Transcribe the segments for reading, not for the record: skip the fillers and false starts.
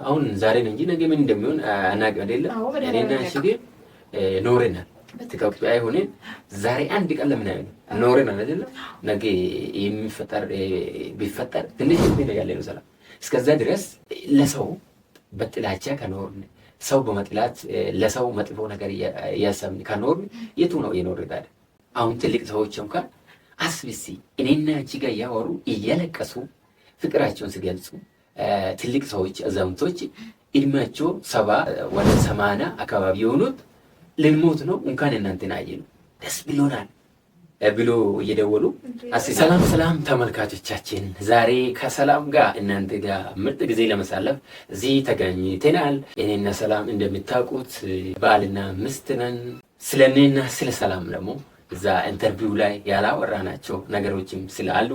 አሁን ዛሬ ነው እንጂ ነገ ምን እንደሚሆን አናውቅም አይደለ? እኔና እሺ ግን ኖረናል። ኢትዮጵያ ሆነን ዛሬ አንድ ቀን ለምን አይሆንም ኖረናል አይደለ? ነገ የሚፈጠር ቢፈጠር ትንሽ ነው ያለው ሰላም። እስከዛ ድረስ ለሰው በጥላቻ ከኖርን ሰው በመጥላት ለሰው መጥፎ ነገር እያሰብን ከኖርን የቱ ነው የኖርን ታዲያ? አሁን ትልቅ ሰዎች እንኳን አስብሲ እኔና አንቺ ጋር እያወሩ እያለቀሱ ፍቅራቸውን ሲገልጹ ትልቅ ሰዎች አዛውንቶች እድሜያቸው 70 ወደ 80 አካባቢ የሆኑት ልንሞት ነው እንኳን እናንተን አየን ደስ ብሎናል ብሎ እየደወሉ ሰላም ሰላም ተመልካቾቻችን፣ ዛሬ ከሰላም ጋር እናንተ ጋር ምርጥ ጊዜ ለማሳለፍ እዚህ ተገኝተናል። እኔና ሰላም እንደምታውቁት ባልና ሚስት ነን። ስለኔና ስለ ሰላም ደግሞ እዛ ኢንተርቪው ላይ ያላወራናቸው ነገሮችም ስላሉ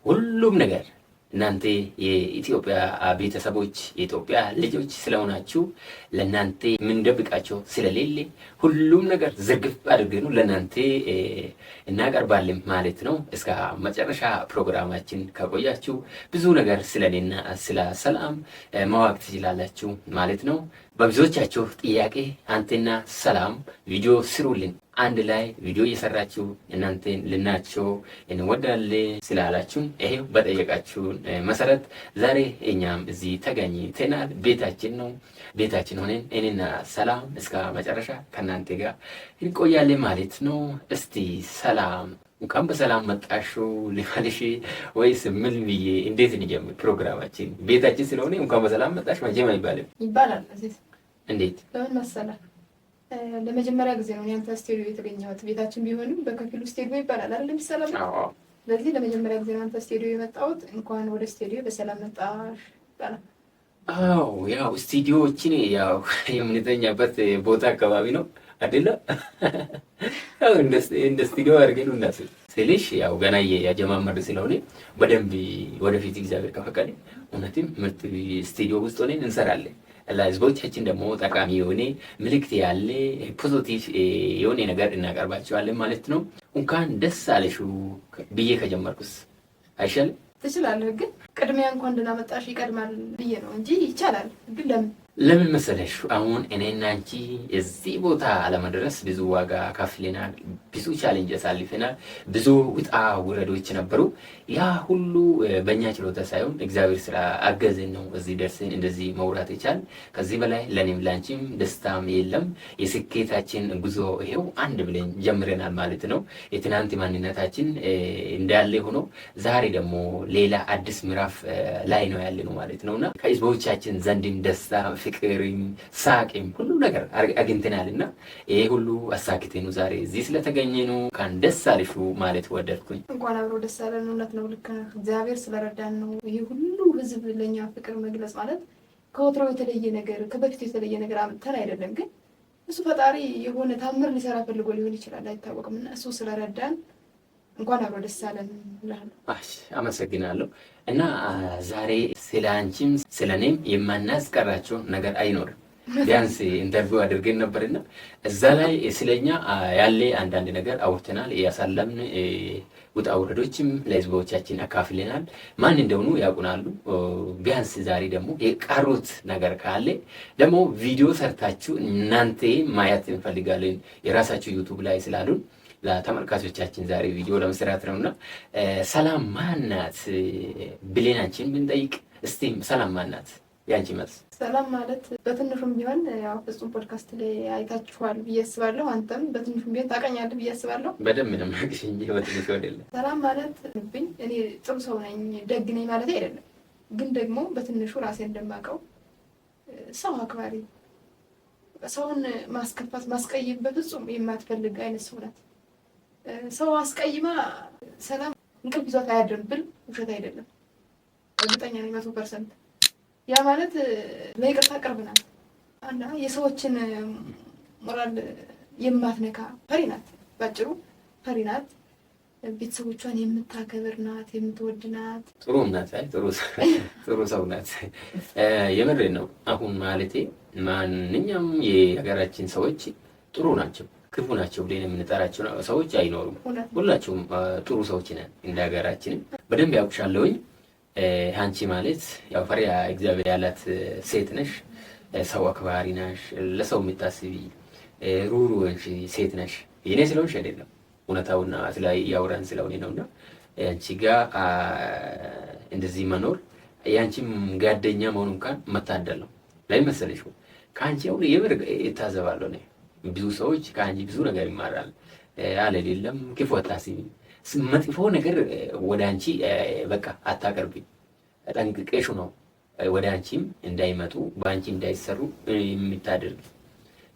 ሁሉም ነገር እናንተ የኢትዮጵያ ቤተሰቦች የኢትዮጵያ ልጆች ስለሆናችሁ ለእናንተ የምንደብቃቸው ስለሌለ ሁሉም ነገር ዝርግፍ አድርገን ለእናንተ እናቀርባለን ማለት ነው። እስከ መጨረሻ ፕሮግራማችን ከቆያችሁ ብዙ ነገር ስለኔና ስለ ሰላም ማወቅ ትችላላችሁ ማለት ነው። በብዙዎቻችሁ ጥያቄ አንተና ሰላም ቪዲዮ ስሩልን አንድ ላይ ቪዲዮ እየሰራችሁ እናንተን ልናቸው እንወዳለን ስላላችሁን ይሄው በጠየቃችሁን መሰረት ዛሬ እኛም እዚህ ተገኝተናል። ቤታችን ነው። ቤታችን ሆነን እኔና ሰላም እስከ መጨረሻ ከእናንተ ጋር እንቆያለን ማለት ነው። እስቲ ሰላም እንኳን በሰላም መጣሹ ልፈልሽ ወይስ ምን ብዬ እንዴት እንጀምር ፕሮግራማችን? ቤታችን ስለሆነ እንኳን በሰላም መጣሽ መቼም አይባልም ይባላል። እንዴት ለምን መሰለህ? ለመጀመሪያ ጊዜ ነው ያንተ ስቱዲዮ የተገኘሁት። ቤታችን ቢሆንም በከፊሉ ስቱዲዮ ይባላል አይደል የሚሰራው? አዎ። ስለዚህ ለመጀመሪያ ጊዜ ነው ያንተ ስቱዲዮ የመጣሁት። እንኳን ወደ ስቱዲዮ በሰላም መጣሽ ይባላል። አዎ፣ ያው ስቱዲዮችን ያው የምንተኛበት ቦታ አካባቢ ነው አይደለ? ያው እንደ ስቱዲዮ አድርገን እናስብ ስልሽ ያው ገና ያጀማመር ስለሆነ በደንብ ወደፊት እግዚአብሔር ከፈቀደ እውነትም ምርጥ ስቱዲዮ ውስጥ ሆነን እንሰራለን። ለህዝቦቻችን ደግሞ ጠቃሚ የሆነ ምልክት ያለ ፖዚቲቭ የሆነ ነገር እናቀርባቸዋለን ማለት ነው። እንኳን ደስ አለሽ ብዬ ከጀመርኩስ አይሻልም? ትችላለህ፣ ግን ቅድሚያ እንኳን እንድናመጣሽ ይቀድማል ብዬ ነው እንጂ ይቻላል። ግን ለምን መሰለሽ? አሁን እኔና አንቺ እዚህ ቦታ ለመድረስ ብዙ ዋጋ ከፍለናል፣ ብዙ ቻሌንጅ አሳልፈናል፣ ብዙ ውጣ ውረዶች ነበሩ። ያ ሁሉ በእኛ ችሎታ ሳይሆን እግዚአብሔር ስራ አገዘን ነው እዚህ ደርሰን እንደዚህ መውራት ይቻል። ከዚህ በላይ ለኔም ላንቺም ደስታም የለም። የስኬታችን ጉዞ ይሄው አንድ ብለን ጀምረናል ማለት ነው። የትናንት ማንነታችን እንዳለ ሆኖ ዛሬ ደግሞ ሌላ አዲስ ምዕራፍ ላይ ነው ያለ ነው ማለት ነውና ከህዝቦቻችን ዘንድም ደስታ ፍቅርም ሳቅም ሁሉ ነገር አግኝተናልና ይሄ ሁሉ አሳክተን ዛሬ እዚህ ስለተገኘኑ ካን ደስ አለሽ ማለት ወደድኩኝ። እንኳን አብሮ ደስ አለን። እውነት ነው፣ ልክ ነህ። እግዚአብሔር ስለረዳን ነው። ይሄ ሁሉ ህዝብ ለኛ ፍቅር መግለጽ ማለት ከወትሮው የተለየ ነገር ከበፊቱ የተለየ ነገር አምጥተን አይደለም። ግን እሱ ፈጣሪ የሆነ ታምር ሊሰራ ፈልጎ ሊሆን ይችላል፣ አይታወቅም። እና እሱ ስለረዳን እንኳን አብሮ ደስ አለን እላለሁ። አመሰግናለሁ። እና ዛሬ ስለ አንቺም ስለ እኔም የማናስቀራቸው ነገር አይኖርም። ቢያንስ ኢንተርቪው አድርገን ነበርና እዛ ላይ ስለኛ ያለ አንዳንድ ነገር አውርተናል። ያሳለምን ውጣ ውረዶችም ለህዝቦቻችን አካፍለናል። ማን እንደሆኑ ያውቁናሉ። ቢያንስ ዛሬ ደግሞ የቀሩት ነገር ካለ ደግሞ ቪዲዮ ሰርታችሁ እናንተ ማየት እንፈልጋለን የራሳችሁ ዩቲዩብ ላይ ስላሉን ለተመልካቾቻችን ዛሬ ቪዲዮ ለመስራት ነውና ሰላም ማናት ብለን አንቺን ብንጠይቅ እስቲ ሰላም ማናት? ያንቺ መልስ። ሰላም ማለት በትንሹም ቢሆን ያው ፍጹም ፖድካስት ላይ አይታችኋል ብዬ አስባለሁ። አንተም በትንሹም ቢሆን ታውቀኛለህ ብዬ አስባለሁ። በደንብ ነው የማውቅሽ እንጂ በትንሹ አይደለም። ሰላም ማለት እኔ ጥሩ ሰው ነኝ ደግ ነኝ ማለት አይደለም፣ ግን ደግሞ በትንሹ ራሴን እንደማውቀው ሰው አክባሪ፣ ሰውን ማስከፋት ማስቀየም በፍጹም የማትፈልግ አይነት ሰው ናት። ሰው አስቀይማ ሰላም እንቅልፍ ይዟት አያድርም ብል ውሸት አይደለም፣ እርግጠኛ ነኝ 100%። ያ ማለት ለይቅርታ ቅርብ ናት እና የሰዎችን ሞራል የማትነካ ፈሪ ናት። ባጭሩ ፈሪ ናት። ቤተሰቦቿን የምታከብር ናት፣ የምትወድ ናት። ጥሩ ናት። ጥሩ ሰው ናት። የምሬን ነው። አሁን ማለቴ ማንኛውም የሀገራችን ሰዎች ጥሩ ናቸው፣ ክፉ ናቸው ብለን የምንጠራቸው ሰዎች አይኖሩም። ሁላችሁም ጥሩ ሰዎች ነን። እንደ ሀገራችንም በደንብ ያውቁሻለሁኝ። አንቺ ማለት ያው ፈሪሃ እግዚአብሔር ያላት ሴት ነሽ፣ ሰው አክባሪ ነሽ፣ ለሰው የምታስቢ ሩህሩህ ሴት ነሽ። የኔ ስለሆንሽ አይደለም እውነታውና ላይ ያወራን ስለሆነ ነውና አንቺ ጋር እንደዚህ መኖር ያንቺም ጓደኛ መሆኑ እንኳን መታደል ነው። ላይ መሰለሽ ከአንቺ አሁን የምር እታዘባለሁ ነው። ብዙ ሰዎች ከአንቺ ብዙ ነገር ይማራል። አለሌለም ክፉ አታስቢ፣ መጥፎ ነገር ወደ አንቺ በቃ አታቀርቢ። ጠንቅቀሽ ነው ወደ አንቺም እንዳይመጡ በአንቺ እንዳይሰሩ የምታደርግ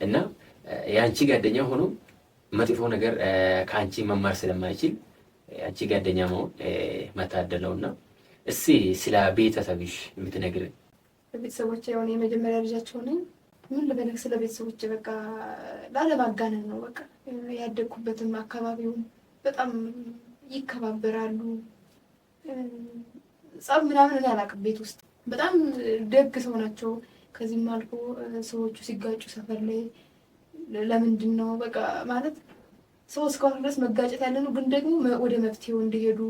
እና የአንቺ ጓደኛ ሆኖ መጥፎ ነገር ከአንቺ መማር ስለማይችል አንቺ ጓደኛ መሆን መታደል ነውና እስኪ ስለ ቤተሰብሽ የምትነግረኝ። ቤተሰቦቼ የሆነ የመጀመሪያ ልጃቸው ነኝ። ምን ልበልህ ስለ ቤተሰቦቼ በቃ ላለማጋነን ነው። በቃ ያደግኩበትም አካባቢውም በጣም ይከባበራሉ። ጸብ ምናምን እኔ አላውቅም። ቤት ውስጥ በጣም ደግ ሰው ናቸው። ከዚህም አልፎ ሰዎቹ ሲጋጩ ሰፈር ላይ ለምንድን ነው በቃ ማለት ሰው እስካሁን ድረስ መጋጨት ያለ ነው፣ ግን ደግሞ ወደ መፍትሄው እንዲሄዱ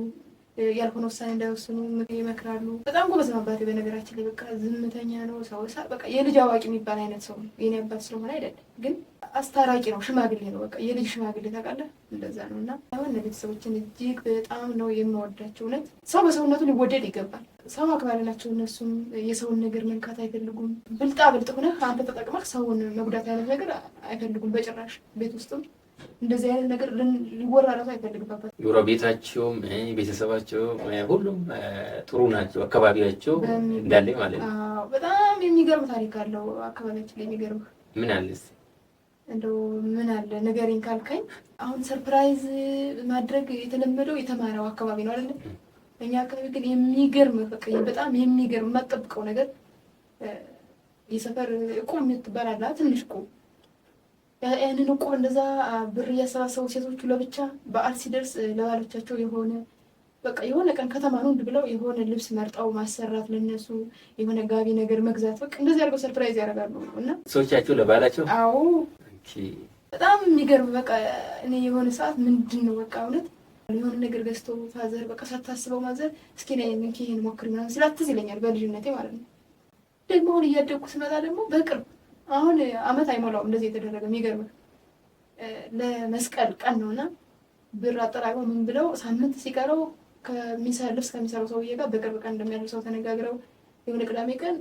ያልሆነ ውሳኔ እንዳይወስኑ ይመክራሉ። በጣም ጎበዝ ነው አባቴ። በነገራችን ላይ በቃ ዝምተኛ ነው። ሰው በቃ የልጅ አዋቂ የሚባል አይነት ሰው ነው። የኔ አባት ስለሆነ አይደለም፣ ግን አስታራቂ ነው። ሽማግሌ ነው። በቃ የልጅ ሽማግሌ ታውቃለህ፣ እንደዛ ነው። እና አሁን ቤተሰቦችን እጅግ በጣም ነው የምወዳቸው። እውነት ሰው በሰውነቱ ሊወደድ ይገባል። ሰው አክባሪ ናቸው። እነሱም የሰውን ነገር መንካት አይፈልጉም። ብልጣ ብልጥ ሆነህ አንተ ተጠቅመህ ሰውን መጉዳት አይነት ነገር አይፈልጉም በጭራሽ። ቤት ውስጥም እንደዚህ አይነት ነገር ሊወራ ራሱ አይፈልግም። ጎረቤታቸውም ቤተሰባቸው ሁሉም ጥሩ ናቸው። አካባቢያቸው እንዳለ ማለት ነው። በጣም የሚገርም ታሪክ አለው አካባቢያችን ላይ። የሚገርም ምን አለስ እንደው ምን አለ ንገሪኝ ካልከኝ፣ አሁን ሰርፕራይዝ ማድረግ የተለመደው የተማረው አካባቢ ነው አይደል? እኛ አካባቢ ግን የሚገርም በቃ በጣም የሚገርም የማትጠብቀው ነገር የሰፈር እቁብ የምትባል አለ፣ ትንሽ እቁብ። ያንን እቁብ እንደዛ ብር እያሰባሰቡ ሴቶቹ ለብቻ በዓል ሲደርስ ለባሎቻቸው የሆነ በቃ የሆነ ቀን ከተማ ነው ብለው የሆነ ልብስ መርጠው ማሰራት፣ ለነሱ የሆነ ጋቢ ነገር መግዛት፣ በቃ እንደዚህ አድርገው ሰርፕራይዝ ያደርጋሉ። እና ሰዎቻቸው ለባላቸው አዎ በጣም የሚገርም በቃ እኔ የሆነ ሰዓት ምንድን ነው በቃ እውነት የሆነ ነገር ገዝቶ ፋዘር በቃ ሳታስበው ማዘር እስኪ ነይ እንኪ ይሄን ሞክሪ ምናምን ስላት ትዝ ይለኛል በልጅነቴ ማለት ነው። ደግሞ አሁን እያደግኩ ስመጣ ደግሞ በቅርብ አሁን አመት አይሞላውም እንደዚህ የተደረገ የሚገርምህ ለመስቀል ቀን ነውና ብር አጠራቅመው ምን ብለው ሳምንት ሲቀረው ልብስ ከሚሰራው ሰውዬ ጋር በቅርብ ቀን እንደሚያደርሰው ተነጋግረው የሆነ ቅዳሜ ቀን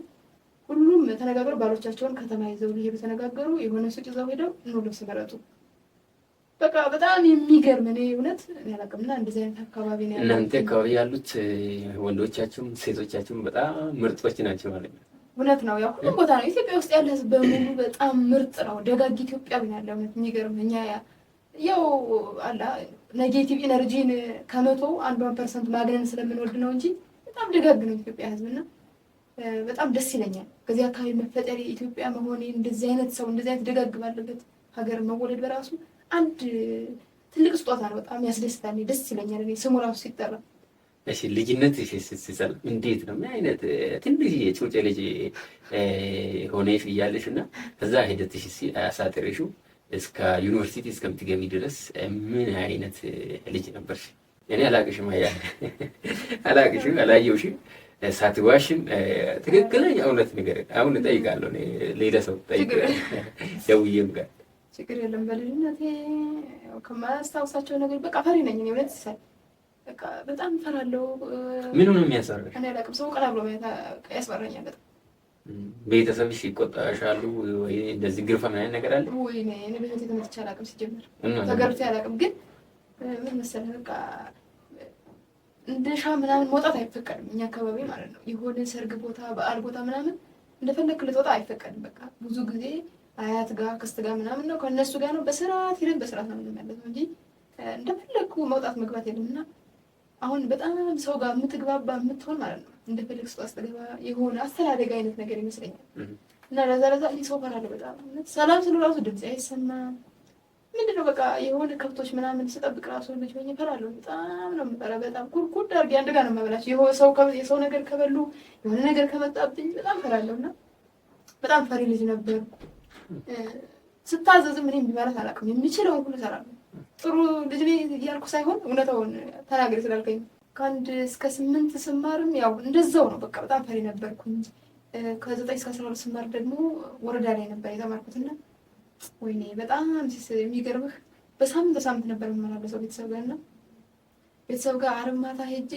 ሁሉም ተነጋግረው ባሎቻቸውን ከተማ ይዘው ሊሄዱ ተነጋገሩ። የሆነ ሱቅ ይዘው ሄደው ነው ልብስ መረጡ። በቃ በጣም የሚገርም እኔ እውነት ያላቅምና እንደዚህ አይነት አካባቢ ነው ያለው። እናንተ አካባቢ ያሉት ወንዶቻችሁም ሴቶቻችሁም በጣም ምርጦች ናቸው ማለት ነው። እውነት ነው። ያው ሁሉም ቦታ ነው ኢትዮጵያ ውስጥ ያለ ህዝብ በሙሉ በጣም ምርጥ ነው። ደጋግ ኢትዮጵያዊ ነው ያለው። እውነት የሚገርም እኛ ያው አላ ኔጌቲቭ ኢነርጂን ከመቶ 1% ማግነን ስለምንወድ ነው እንጂ በጣም ደጋግ ነው ኢትዮጵያ ህዝብና በጣም ደስ ይለኛል ከዚህ አካባቢ መፈጠር፣ ኢትዮጵያ መሆኔ፣ እንደዚህ አይነት ሰው እንደዚህ አይነት ደጋግ ባለበት ሀገር መወለድ በራሱ አንድ ትልቅ ስጦታ ነው። በጣም ያስደስታል፣ ደስ ይለኛል እኔ ስሙ ራሱ ሲጠራ። እሺ ልጅነት ሲሰል እንዴት ነው? ምን አይነት ትንሽ የጩጬ ልጅ ሆነሽ እያለሽ እና ከዛ ሂደትሽ አሳጥሬሽው እስከ ዩኒቨርሲቲ እስከምትገቢ ድረስ ምን አይነት ልጅ ነበርሽ? እኔ አላቅሽም፣ አላቅሽም፣ አላየሁሽም። ሳትዋሽም ትክክለኛ እውነት ነገር አሁን እጠይቃለሁ። ሌላ ሰው ጠይቅ ደውዬም ጋር ችግር የለም። በልጅነቴ ከማያስታውሳቸው ነገር በቃ ፈሪ ነኝ እኔ እውነት ሲሳይ በቃ በጣም ፈራለሁ። ምን ነው የሚያስፈራሽ? እኔ አላውቅም። ሰው ቀና ብሎ ያስፈራኛል በጣም። ቤተሰብሽ ይቆጣሻሉ ወይ? እንደዚህ ግርፋ ምን አይነት ነገር አለ ወይ? እኔ በህይወቴ ተመትቼ አላውቅም። ሲጀምር ተገርፌ አላውቅም። ግን ምን መሰለህ በቃ እንደ ሻ ምናምን መውጣት አይፈቀድም እኛ አካባቢ ማለት ነው። የሆነ ሰርግ ቦታ፣ በዓል ቦታ ምናምን እንደፈለክ ልትወጣ አይፈቀድም። በቃ ብዙ ጊዜ አያት ጋር ክስት ጋር ምናምን ነው ከእነሱ ጋር ነው በስርዓት ሄደን በስርዓት ነው የምንመለሰው እንጂ እንደፈለኩ መውጣት መግባት የለምና አሁን በጣም ሰው ጋር የምትግባባ የምትሆን ማለት ነው እንደፈለክ ሰው አስተገባ የሆነ አስተዳደግ አይነት ነገር ይመስለኛል። እና ለዛ እኔ ሰው ፈራለሁ በጣም ሰላም ስለ ራሱ ድምጽ አይሰማም። ምንድነው በቃ የሆነ ከብቶች ምናምን ስጠብቅ ራሱ ልጅ ሆኜ ፈራለሁ። በጣም ነው የምፈራው። በጣም ኩርኩር አድርጌ አንድ ጋር ነው የማበላቸው። የሰው ነገር ከበሉ የሆነ ነገር ከመጣብኝ በጣም ፈራለሁና በጣም ፈሪ ልጅ ነበር። ስታዘዝም እኔም ቢማረት አላውቅም። የሚችለውን ሁሉ እሰራለሁ። ጥሩ ልጅ እያልኩ ሳይሆን እውነታውን ተናገሪ ስላልከኝ ከ1 እስከ 8 ስማርም ያው እንደዛው ነው። በቃ በጣም ፈሪ ነበርኩኝ። ከ9 እስከ 12 ስማር ደግሞ ወረዳ ላይ ነበር የተማርኩትና ወይኔ በጣም የሚገርምህ በሳምንት ነበር የምመላለሰው ቤተሰብ ጋር እና ቤተሰብ ጋር ዓርብ ማታ ሄጄ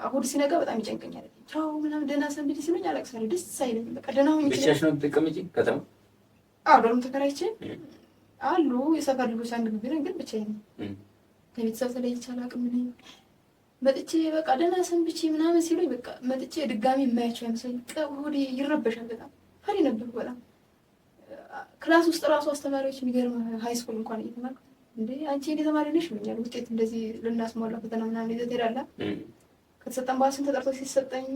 እሑድ ሲነጋ በጣም ይጨንቀኛል። ቻው ምናምን ደህና ሰንብት ሲሉኝ አለቅሳለሁ። ደስ አይለኝም። በቃ ደህና ሁኚ። ብቻሽ ነው የምትቀመጪ ከተማ? አዎ ዶርም ተከራይቼ አሉ የሰፈር ልጆች አንድ ግቢ ነን፣ ግን ብቻዬን ከቤተሰብ ተለይቼ አላውቅም። ምን መጥቼ በቃ ደህና ሰንብቼ ምናምን ሲሉኝ በቃ መጥቼ ድጋሚ የማያቸው አይመስለኝም። ሆዴ ይረበሻል። በጣም ፈሪ ነበርኩ በጣም። ክላስ ውስጥ ራሱ አስተማሪዎች የሚገርም ሃይ ስኩል እንኳን እየተማርኩ እንዴ አንቺ የኔ ተማሪ ነሽ ይሉኛል። ውጤት እንደዚህ ልናስሟላ ፈተና ምናምን ይዘት ሄዳለህ ከተሰጠን በኋላ ስንት ተጠርቶ ሲሰጠኝ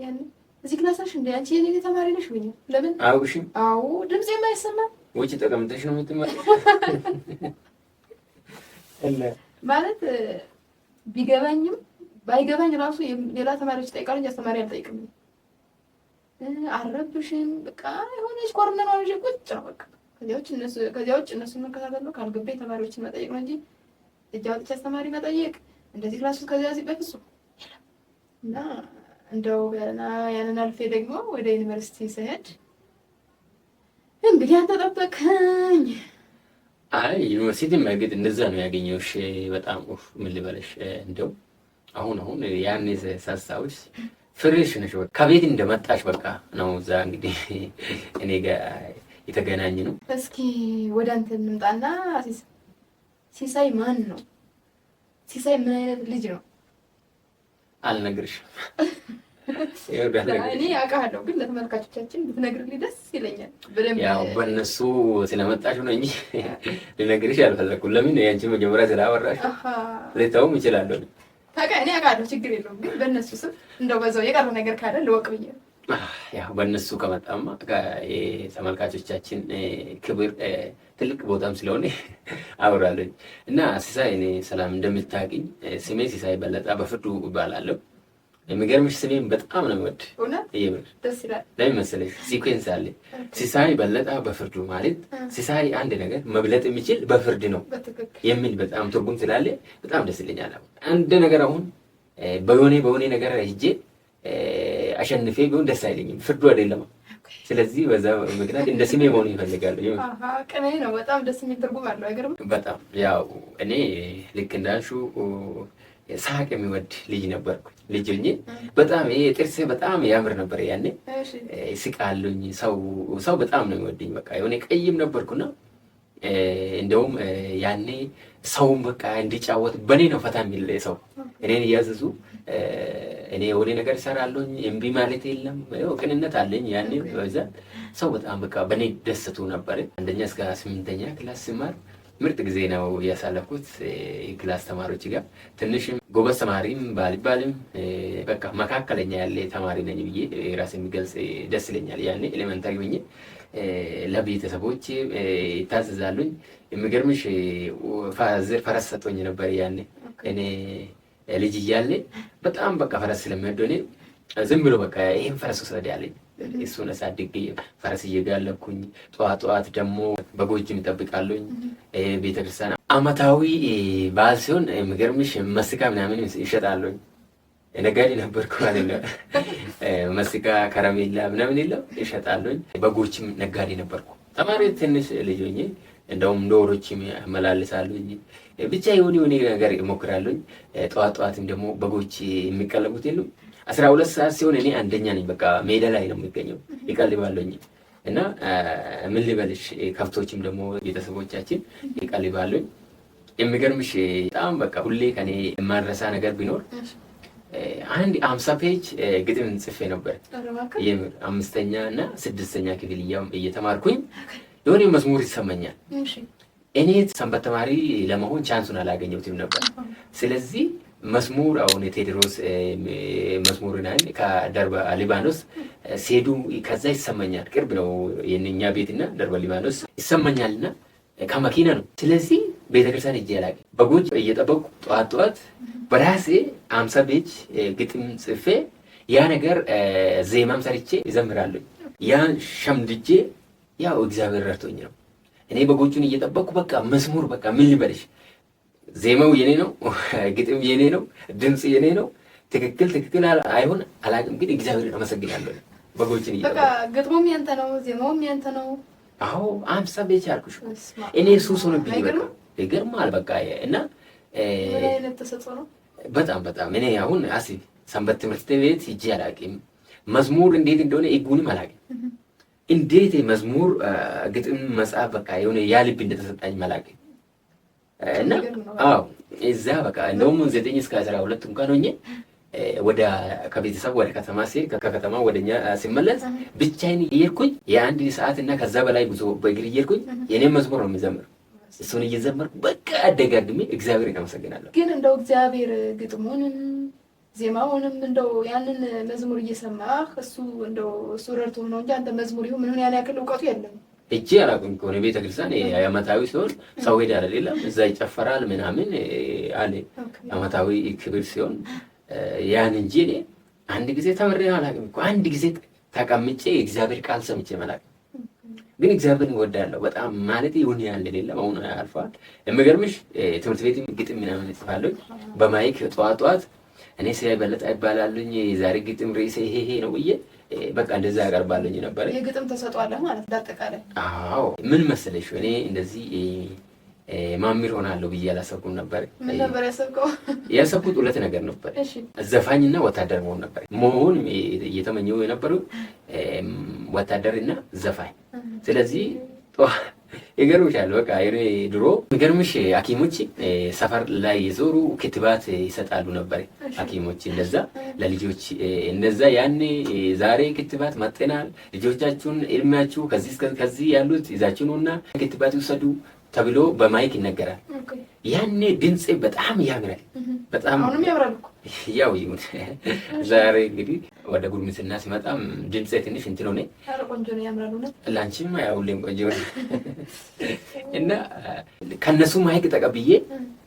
ያን እዚህ ክላስ ነሽ እንዴ አንቺ የኔ ተማሪ ነሽ ይሉኛል። ለምን አውሽም? አዎ ድምጽ የማይሰማ ወጪ ተቀምጠሽ ነው የምትማሪ ማለት ቢገባኝም ባይገባኝ ራሱ ሌላ ተማሪዎች ጠይቃሉ እንጂ አስተማሪ አልጠይቅም። አረብሽም በቃ የሆነች ኮርነር ነው ቁጭ ነው በቃ። ከዚያ ውጭ እነሱን መከታተል ነው። ካልገባኝ ተማሪዎችን መጠየቅ ነው እንጂ እጅ አውጥቼ አስተማሪ መጠየቅ እንደዚህ ክላስ ውስጥ ከዚያ በፍጹም እና እንደው ያንን አልፌ ደግሞ ወደ ዩኒቨርሲቲ ስሄድ እንግዲህ አንተ ጠበቅኸኝ። አይ ዩኒቨርሲቲ ማግኘት እንደዛ ነው ያገኘሁሽ። በጣም ምን ልበለሽ እንደው አሁን ያኔ ሳስታውስ ፍሬሽ ነሽ በቃ ከቤት እንደመጣሽ በቃ ነው። እዛ እንግዲህ እኔ ጋር የተገናኘ ነው። እስኪ ወደ አንተ እንምጣና ሲሳይ ማን ነው? ሲሳይ ምን አይነት ልጅ ነው? አልነግርሽም። እኔ አውቃለሁ፣ ግን ለተመልካቾቻችን ብትነግርልኝ ደስ ይለኛል። ያው በእነሱ ስለመጣሽ ነው እንጂ ልነግርሽ አልፈለኩም። ለምን ያንቺ መጀመሪያ ስላወራሽ ልተውም እችላለሁ። እኔ አውቃለሁ፣ ችግር የለውም። ግን በእነሱ ስም እንደው በዛው የቀረ ነገር ካለ ልወቅ ብዬ ነው። ያው በእነሱ ከመጣማ ተመልካቾቻችን ክብር ትልቅ ቦታም ስለሆነ አወራለሁ እና ሲሳይ እኔ ሰላም እንደምታውቂኝ ስሜ ሲሳይ በለጠ በፍርዱ እባላለሁ። የሚገርምሽ ስሜን በጣም ነው የምወድ። ደስ ይላል። ለምን መሰለሽ ሲኩዌንስ አለ። ሲሳይ በለጠ በፍርዱ ማለት ሲሳይ አንድ ነገር መብለጥ የሚችል በፍርድ ነው የሚል በጣም ትርጉም ስላለ በጣም ደስ ይለኛል። አንድ ነገር አሁን በሆነ ነገር ሂጄ አሸንፌ ቢሆን ደስ አይለኝም፣ ፍርዱ አይደለም። ስለዚህ በዛ ምክንያት እንደ ስሜ መሆን ይፈልጋሉ። ቅኔ ነው። በጣም ደስ የሚል ትርጉም አለው። አይገርም? በጣም ያው እኔ ልክ እንዳልሽው ሳቅ የሚወድ ልጅ ነበርኩ። ልጅ ሆኜ በጣም ይሄ ጥርሴ በጣም ያምር ነበር ያኔ። ስቃሉኝ ሰው በጣም ነው የሚወድኝ። በቃ የሆነ ቀይም ነበርኩና እንደውም ያኔ ሰውም በቃ እንዲጫወት በኔ ነው ፈታ የሚል ሰው እኔን እያዘዙ እኔ የሆነ ነገር እሰራለሁኝ። እምቢ ማለት የለም። ቅንነት አለኝ ያኔ በብዛት ሰው በጣም በቃ በኔ ደስቱ ነበር። 1ኛ እስከ 8ኛ ክላስ ስማር ምርጥ ጊዜ ነው ያሳለፍኩት ክላስ ተማሪዎች ጋር። ትንሽም ጎበዝ ተማሪም ባልባልም በቃ መካከለኛ ያለ ተማሪ ነኝ ብዬ ራሴ የሚገልጽ ደስ ይለኛል። ያኔ ኤሌመንታሪ ሆኜ ለቤተሰቦቼ ይታዘዛሉኝ። የሚገርምሽ ፈረስ ሰጥቶኝ ነበር ያኔ እኔ ልጅ እያለ በጣም በቃ ፈረስ ስለሚወደው እኔ ዝም ብሎ በቃ ይሄን ፈረስ ወሰደ ያለኝ። እሱን አሳድጌ ፈረስ እየጋለብኩኝ ጠዋት ደግሞ በጎችም ይጠብቃሉኝ። ቤተክርስቲያን አመታዊ በዓል ሲሆን የሚገርምሽ መስካ ምናምን ይሸጣሉኝ። ነጋዴ ነበርኩ ማለት ነው። መስካ ከረሜላ ምናምን የለም ይሸጣሉኝ። በጎችም ነጋዴ ነበርኩ። ተማሪ ትንሽ ልጅ ሆኜ እንደውም ዶሮችም ያመላልሳሉኝ። ብቻ የሆነ ነገር እሞክራለሁኝ። ጠዋትም ደግሞ በጎች የሚቀለቡት የሉም 12 ሰዓት ሲሆን እኔ አንደኛ ነኝ። በቃ ሜዳ ላይ ነው የሚገኘው ይቀልባሉኝ። እና ምን ልበልሽ ከብቶችም ደግሞ ቤተሰቦቻችን ይቀልባሉኝ። የሚገርምሽ በጣም በቃ ሁሌ ከኔ የማረሳ ነገር ቢኖር አንድ 50 ፔጅ ግጥም ጽፌ ነበር። የምር 5ኛ እና 6ኛ ክፍል እየተማርኩኝ የሆነ መዝሙር ይሰማኛል። እኔ ሰንበት ተማሪ ለመሆን ቻንሱን አላገኘሁትም ነበር። ስለዚህ መዝሙር አሁን የቴዎድሮስ መዝሙር ናይ ከደርባ ሊባኖስ ሲሄዱ ከዛ ይሰማኛል። ቅርብ ነው የኛ ቤትና ደርባ ሊባኖስ ይሰማኛልና ከመኪና ነው። ስለዚህ ቤተክርስቲያን ሄጄ አላውቅም። በጎች እየጠበቁ ጠዋት በራሴ 50 ፔጅ ግጥም ጽፌ ያ ነገር ዜማም ሰርቼ ይዘምራለሁ። ያን ሸምድጄ ያው እግዚአብሔር ረድቶኝ ነው። እኔ በጎቹን እየጠበቅኩ በቃ መዝሙር በቃ ምን ልበልሽ ዜማው የኔ ነው፣ ግጥም የኔ ነው፣ ድምጽ የኔ ነው። ትክክል አይሆን አላውቅም፣ ግን እግዚአብሔርን አመሰግናለሁ። በጎችን በቃ ግጥሙም ያንተ ነው፣ ዜማውም ያንተ ነው። አዎ አምሳ ቤት ያልኩሽ እኔ ሱስ ሆነብኝ። በቃ ይገርማል። በቃ እና ምን አይነት ተሰጥኦ ነው? በጣም እኔ አሁን አስቢ ሰንበት ትምህርት ቤት ሂጄ አላውቅም። መዝሙር እንዴት እንደሆነ ኢጉንም አላውቅም። እንዴት መዝሙር ግጥም መጽሐፍ በቃ የሆነ ያ ልብ እንደተሰጣኝ አላውቅም። እና አዎ እዛ በቃ እንደውም 9 እስከ 12 እንኳን ሆኜ ወደ ከቤተሰብ ወደ ከተማ ሲሄድ ከከተማ ወደኛ ሲመለስ ብቻዬን እየሄድኩኝ የአንድ ሰዓት እና ከዛ በላይ ጉዞ በእግር እየሄድኩኝ የኔን መዝሙር ነው የሚዘምር። እሱን እየዘመርኩ በቃ አደጋግሜ እግዚአብሔርን አመሰግናለሁ። ግን እንደው እግዚአብሔር ግጥሙንም ዜማውንም እንደው ያንን መዝሙር እየሰማህ እሱ ረድቶ ነው እንጂ አንተ መዝሙር ይሁን ምን ያን ያክል እውቀቱ የለም። እጄ አላውቅም ከሆነ ቤተ ክርስቲያን ዓመታዊ ሲሆን ሰው ሄድ አይደለም እዛ ይጨፈራል ምናምን አለ ዓመታዊ ክብር ሲሆን ያን እንጂ እኔ አንድ ጊዜ ተምሬ አላውቅም እኮ አንድ ጊዜ ተቀምጬ እግዚአብሔር ቃል ሰምቼ አላውቅም። ግን እግዚአብሔርን እወዳለሁ በጣም ማለት ይሁን ያለ አይደለም። አሁን አልፏል። የሚገርምሽ ትምህርት ቤት ግጥም ምናምን እጽፋለሁ በማይክ ጠዋት እኔ ሲበለጣ ይባላልኝ ዛሬ ግጥም ርዕሴ ይሄ ነው ብዬ በቃ እንደዛ ያቀርባልኝ ነበር። የግጥም ተሰጥቷለህ ማለት እንዳጠቃላይ? አዎ ምን መሰለሽ እኔ እንደዚህ ማሚር ሆናለሁ ብዬ አላሰብኩም ነበር። ምን ነበር ያሰብከው? ያሰብኩት ሁለት ነገር ነበር። ዘፋኝና ወታደር መሆን ነበር። መሆን እየተመኘው የነበረው ወታደርና ዘፋኝ። ስለዚህ ይገርምሻል በቃ እኔ ድሮ ይገርምሽ ሐኪሞች ሰፈር ላይ የዞሩ ክትባት ይሰጣሉ ነበር። ሐኪሞች እንደዛ ለልጆች እንደዛ ያኔ ዛሬ ክትባት መጥተናል፣ ልጆቻችሁን እድሜያችሁ ከዚህ ያሉት ይዛችሁ ነውና ክትባት ይወሰዱ ተብሎ በማይክ ይነገራል። ያኔ ድምጼ በጣም ያምራል። በጣም አሁንም ያምራል እኮ ያው ይሁን። ዛሬ እንግዲህ ወደ ጉርምስና ሲመጣም ድምጼ ትንሽ እንትን ሆነ። ኧረ ቆንጆ ነው ያምራል። እውነት ላንቺም ያው ሁሌም ቆንጆ ነው። እና ከነሱ ማይክ ተቀብዬ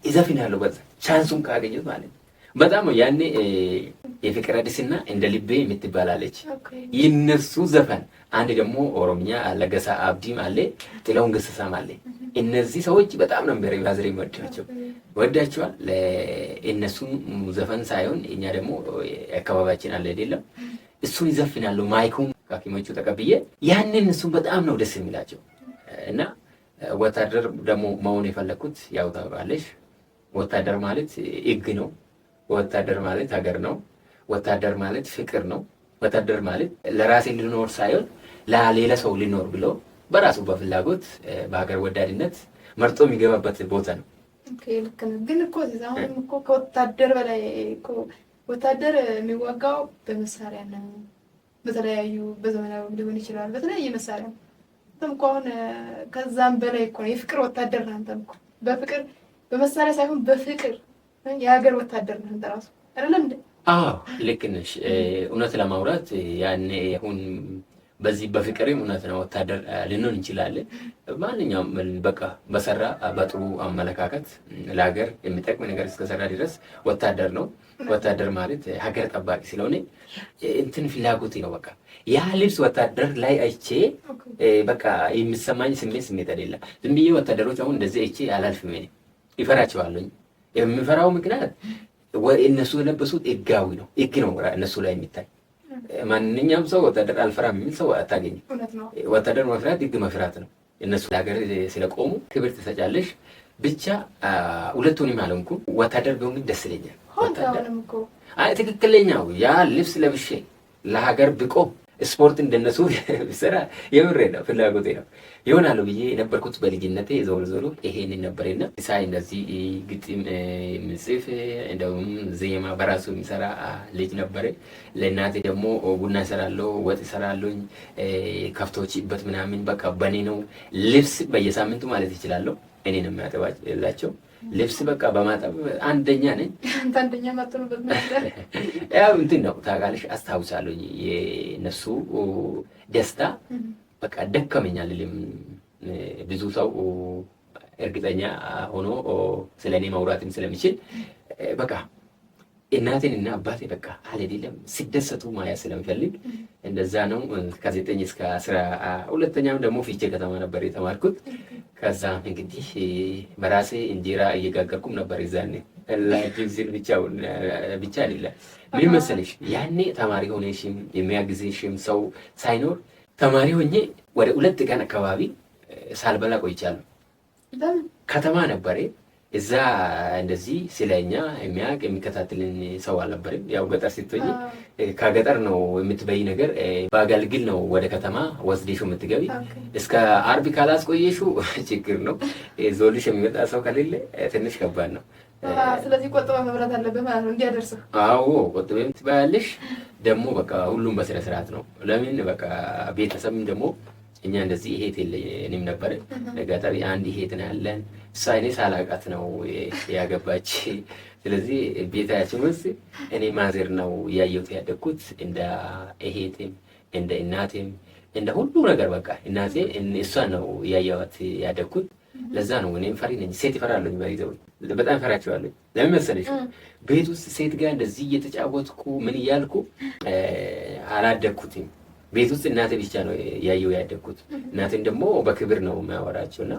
ይዘፍናለሁ በዛ ቻንሱን ካገኘሁት ማለት ነው። በጣም ያኔ የፍቅር አዲስና እንደ ልቤ የምትባላለች ይነሱ ዘፈን አንድ ደግሞ ኦሮምኛ ለገሳ አብዲም አለ ጥላውን ገሰሳም አለ። እነዚህ ሰዎች በጣም ነበር ባዝሬ ወዳቸዋል። ለእነሱም ዘፈን ሳይሆን እኛ ደግሞ አካባቢያችን አለ አይደለም እሱን ይዘፍናሉ። ማይኩን ከሐኪሞቹ ተቀብዬ ያንን እሱን በጣም ነው ደስ የሚላቸው። እና ወታደር ደግሞ መሆን የፈለኩት ያው ታውቃለሽ ወታደር ማለት ሕግ ነው። ወታደር ማለት ሀገር ነው። ወታደር ማለት ፍቅር ነው። ወታደር ማለት ለራሴ ልኖር ሳይሆን ለሌላ ሰው ልኖር ብሎ በራሱ በፍላጎት በሀገር ወዳድነት መርጦ የሚገባበት ቦታ ነው። ኦኬ ልክ ነው። ግን እኮ አሁንም እኮ ከወታደር በላይ እኮ ወታደር የሚዋጋው በመሳሪያ ነው። በተለያዩ በዘመናዊ ሊሆን ይችላል በተለያየ መሳሪያ ነው። አንተም እኮ አሁን ከዛም በላይ እኮ ነው የፍቅር ወታደር ነህ። አንተም እኮ በፍቅር በመሳሪያ ሳይሆን በፍቅር የሀገር ወታደር ነህ አንተ ራሱ አይደለም እንዴ? አዎ ልክ ነሽ። እውነት ለማውራት ያኔ አሁን በዚህ በፍቅርም እውነት ነው ወታደር ልንሆን እንችላለን። ማንኛውም በቃ በሰራ በጥሩ አመለካከት ለሀገር የሚጠቅም ነገር እስከሰራ ድረስ ወታደር ነው። ወታደር ማለት ሀገር ጠባቂ ስለሆነ እንትን ፍላጎት ነው። በቃ ያ ልብስ ወታደር ላይ አይቼ በቃ የሚሰማኝ ስሜት አይደለም። ዝም ብዬ ወታደሮች አሁን እንደዚህ አይቼ አላልፍም። እኔ ይፈራቸዋለሁ። የሚፈራው ምክንያት እነሱ የለበሱት ሕጋዊ ነው። ሕግ ነው እነሱ ላይ የሚታይ። ማንኛውም ሰው ወታደር አልፈራም የሚል ሰው አታገኝም። ወታደር መፍራት ሕግ መፍራት ነው። እነሱ ለሀገር ስለቆሙ ክብር ትሰጫለሽ። ብቻ ሁለቱንም አልሆንኩም። ወታደር ቢሆን ግን ደስ ይለኛል። ትክክለኛው ያ ልብስ ለብሼ ለሀገር ብቆም ስፖርት እንደነሱ ብሰራ የምሬ ነው ፍላጎቴ ነው። ይሆናሉ ብዬ የነበርኩት በልጅነቴ ዞሮ ይሄንን ነበርና ሳይ እንደዚህ ግጥም ምጽፍ እንደውም ዜማ በራሱ የሚሰራ ልጅ ነበር። ለእናቴ ደግሞ ቡና እሰራለሁ፣ ወጥ እሰራለሁ፣ ከፍቶችበት ምናምን በቃ በኔ ነው። ልብስ በየሳምንቱ ማለት ይችላለሁ እኔ ነው የሚያጠባላቸው። ልብስ በቃ በማጠብ አንደኛ ነኝ። አንደኛ ማጥሩበት ነገር ያው እንትን ነው ታውቃለሽ። አስታውሳለሁ የነሱ ደስታ በቃ ደከመኛል። ብዙ ሰው እርግጠኛ ሆኖ ስለኔ ማውራትም ስለሚችል በቃ እናቴን እና አባቴ በቃ አልሄድም ሲደሰቱ ማያ ስለምፈልግ እንደዛ ነው። ከ9 እስከ 12ኛም ደግሞ ፊቼ ከተማ ነበር የተማርኩት። ከዛ እንግዲህ በራሴ እንጀራ እየጋገርኩም ነበር ይዛኔ ለጅብዝል ብቻ አይደለም። ምን መሰለሽ ያኔ ተማሪ ሆነሽም የሚያግዝሽም ሰው ሳይኖር ተማሪ ሆኜ ወደ 2 ቀን አካባቢ ሳልበላ ቆይቻለሁ። ከተማ ነበረ። እዛ እንደዚህ ስለኛ የሚያውቅ የሚከታተልን ሰው አልነበረም። ያው ገጠር ስትሆኚ ከገጠር ነው የምትበይ ነገር በአገልግል ነው ወደ ከተማ ወስደሽው የምትገቢ። እስከ አርብ ካላስቆየሽው ችግር ነው። ዞልሽ የሚመጣ ሰው ከሌለ ትንሽ ከባድ ነው። ስለዚህ ቆጥበ መብላት አለብህ ማለት ነው እንዲያደርስ። አዎ ቆጥበም ትበያለሽ። ደግሞ በቃ ሁሉም በስነ ስርዓት ነው። ለምን በቃ ቤተሰብም ደግሞ እኛ እንደዚህ እህት የለኝም ነበር። ገጠር አንድ እህት ነው ያለን። እሷ እኔ ሳላውቃት ነው ያገባች። ስለዚህ ቤታችን ውስጥ እኔ ማዘር ነው ያየሁት ያደግኩት። እንደ እህቴም እንደ እናቴም እንደ ሁሉ ነገር በቃ እናቴ እሷ ነው ያየኋት ያደግኩት። ለዛ ነው እኔም ፈሪ ነኝ። ሴት ይፈራለሁ ባይዘው በጣም ፈራቸዋለሁ። ለምን መሰለሽ ቤት ውስጥ ሴት ጋር እንደዚህ እየተጫወትኩ ምን እያልኩ አላደግኩትም። ቤት ውስጥ እናቴ ብቻ ነው ያየው ያደግኩት። እናቴን ደግሞ በክብር ነው የሚያወራቸውና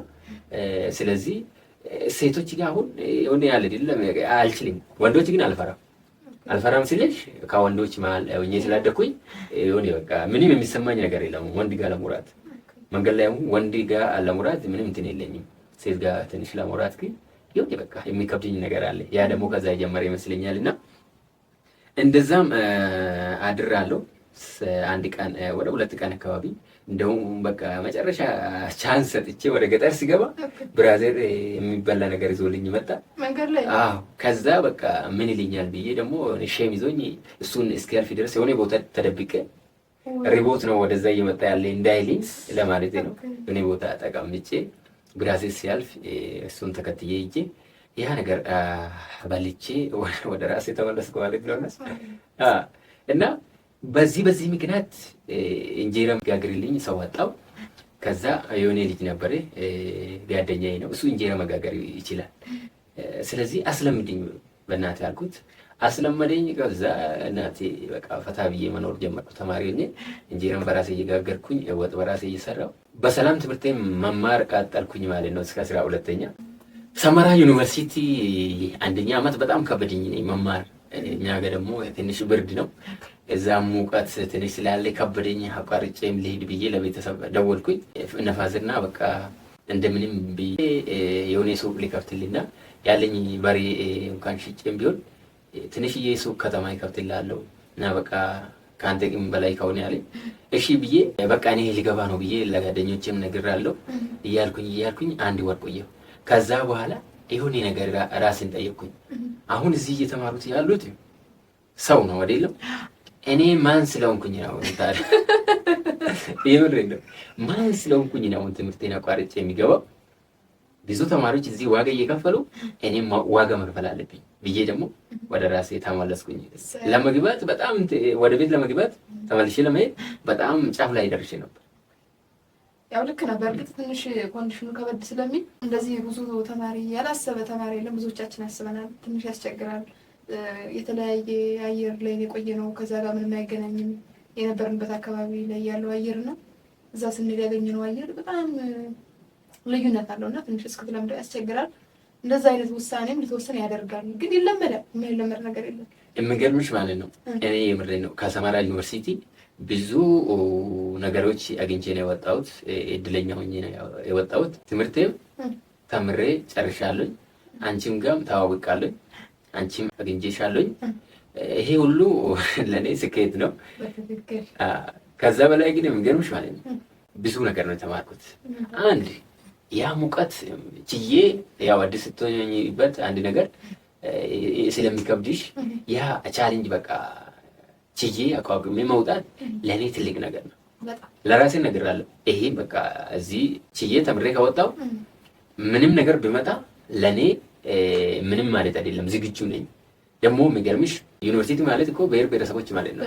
ስለዚህ ሴቶች ጋር አሁን የሆነ ያለ አይደለም አልችልም። ወንዶች ግን አልፈራም ሲልሽ ከወንዶች መሀል ሆኜ ስላደኩኝ የሆነ በቃ ምንም የሚሰማኝ ነገር የለም። ወንድ ጋር ለሙራት መንገድ ላይ ወንድ ጋር ለሙራት ምንም እንትን የለኝም። ሴት ጋር ትንሽ ለሙራት ግን የሆነ በቃ የሚከብድኝ ነገር አለ። ያ ደግሞ ከዛ የጀመረ ይመስለኛልና እንደዛም አድራለሁ። አንድ ቀን ወደ 2 ቀን አካባቢ እንደውም በቃ መጨረሻ ቻንስ ሰጥቼ ወደ ገጠር ሲገባ ብራዘር የሚበላ ነገር ይዞልኝ መጣ መንገድ ላይ። አዎ ከዛ በቃ ምን ይልኛል ብዬ ደግሞ ሼም ይዞኝ እሱን እስኪያልፍ ድረስ የሆነ ቦታ ተደብቄ ሪቦት ነው ወደዛ እየመጣ ያለ እንዳይልኝ ለማለት ነው። እኔ ቦታ ተቀምጬ ብራዘር ሲያልፍ እሱን ተከትዬ ሂጄ ያ ነገር በልቼ ወደ ራሴ ተመለስኩ ማለት ነው። እና በዚህ ምክንያት እንጀራ ጋግርልኝ ሰው አጣው። ከዛ የሆነ ልጅ ነበረ ጓደኛዬ ነው፣ እሱ እንጀራ መጋገር ይችላል። ስለዚህ አስለምድኝ በእናቴ አልኩት። አስለመደኝ። ከዛ እናቴ በቃ ፈታ ብዬ መኖር ጀመርኩ። ተማሪ ነኝ። እንጀራን በራሴ እየጋገርኩኝ ወጥ በራሴ እየሰራው በሰላም ትምህርቴን መማር ቀጠልኩኝ ማለት ነው እስከ 12ኛ። ሰመራ ዩኒቨርሲቲ 1ኛ ዓመት በጣም ከበደኝ ነኝ መማር። እኛ ጋር ደግሞ ትንሽ ብርድ ነው፣ እዛ ሙቀት ትንሽ ስላለ ከበደኝ። አቋርጬም ልሄድ ብዬ ለቤተሰብ ደወልኩኝ። ነፋዝና በቃ እንደምንም ብዬ የሆነ ሱቅ ሊከፍትልና ያለኝ በሬ እንኳን ሽጬም ቢሆን ትንሽዬ ሱቅ ከተማ ይከፍትላለሁ እና በቃ ከአንተ ቂም በላይ ከሆነ ያለኝ እሺ ብዬ በቃ እኔ ሊገባ ነው ብዬ ለጓደኞቼም ነግሬያለሁ። እያልኩኝ 1 ወር ቆየሁ። ከዛ በኋላ የሆነ ነገር ራስን ጠየቅኩኝ። አሁን እዚህ እየተማሩት ያሉት ሰው ነው አይደለም? እኔ ማን ስለሆንኩኝ ነው ታዲያ? የምሬን ነው። ማን ስለሆንኩኝ ነው ትምህርቴን አቋርጬ የሚገባው? ብዙ ተማሪዎች እዚህ ዋጋ እየከፈሉ እኔም ዋጋ መክፈል አለብኝ ብዬ ደግሞ ወደ ራሴ ተመለስኩኝ። ለመግባት በጣም ወደ ቤት ለመግባት ተመልሼ ለመሄድ በጣም ጫፍ ላይ ደርሼ ነበር። ያው ልክ ነበር። እርግጥ ትንሽ ኮንዲሽኑ ከበድ ስለሚል እንደዚህ ብዙ ተማሪ ያላሰበ ተማሪ የለም። ብዙዎቻችን አስበናል። ትንሽ ያስቸግራል። የተለያየ አየር ላይ የቆየ ነው። ከዛ ጋር ምንም አይገናኝም። የነበርንበት አካባቢ ላይ ያለው አየርና እዛ ስንሄድ ያገኘነው አየር በጣም ልዩነት አለውና ትንሽ እስክትለምደው ያስቸግራል። እንደዛ አይነት ውሳኔም ልትወስን ያደርጋል። ግን ይለመዳል። የማይለመድ ነገር የለም። የምገርምሽ ማለት ነው እኔ የምሬን ነው ከሰመራ ዩኒቨርሲቲ ብዙ ነገሮች አግኝቼ ነው የወጣሁት። እድለኛ ሆኜ ነው የወጣሁት። ትምህርቴም ተምሬ ጨርሻለሁኝ። አንቺም ጋርም ተዋውቃለሁኝ። አንቺም አግኝቼሻለሁኝ። ይሄ ሁሉ ለእኔ ስኬት ነው። ከዛ በላይ ግን የሚገርምሽ ማለት ነው ብዙ ነገር ነው የተማርኩት። አንድ ያ ሙቀት ችዬ ያው አዲስ ስትሆኝበት አንድ ነገር ስለሚከብድሽ ያ ቻሌንጅ በቃ ችዬ አቋቁሜ መውጣት ለእኔ ትልቅ ነገር ነው። ለራሴ እነግራለሁ። ይሄ በቃ እዚህ ችዬ ተምሬ ከወጣሁ ምንም ነገር ቢመጣ ለእኔ ምንም ማለት አይደለም፣ ዝግጁ ነኝ። ደግሞ የሚገርምሽ ዩኒቨርሲቲ ማለት እኮ ብሔር ብሔረሰቦች ማለት ነው።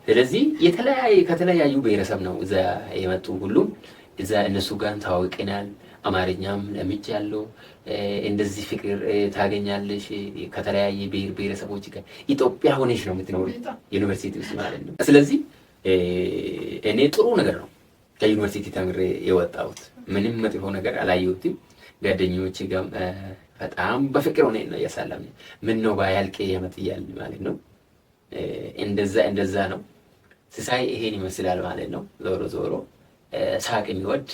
ስለዚህ ከተለያዩ ብሔረሰብ ነው እዛ የመጡ ሁሉም እዛ እነሱ ጋር ተዋውቀናል። አማርኛም ለምጃለሁ። እንደዚህ ፍቅር ታገኛለሽ ከተለያየ ብሔር ብሔረሰቦች ጋር። ኢትዮጵያ ሆነሽ ነው የምትኖሪ ዩኒቨርሲቲ ውስጥ ማለት ነው። ስለዚህ እኔ ጥሩ ነገር ነው ከዩኒቨርሲቲ ተምሬ የወጣሁት ምንም መጥፎ ነገር አላየሁትም። ጓደኞቼ ጋር በጣም በፍቅር ሆነ ነው ያሳለፍነው። ምን ነው ባያልቅ ያመጥያል ማለት ነው። እንደዛ ነው ሲሳይ ይሄን ይመስላል ማለት ነው። ዞሮ ዞሮ ሳቅ የሚወድ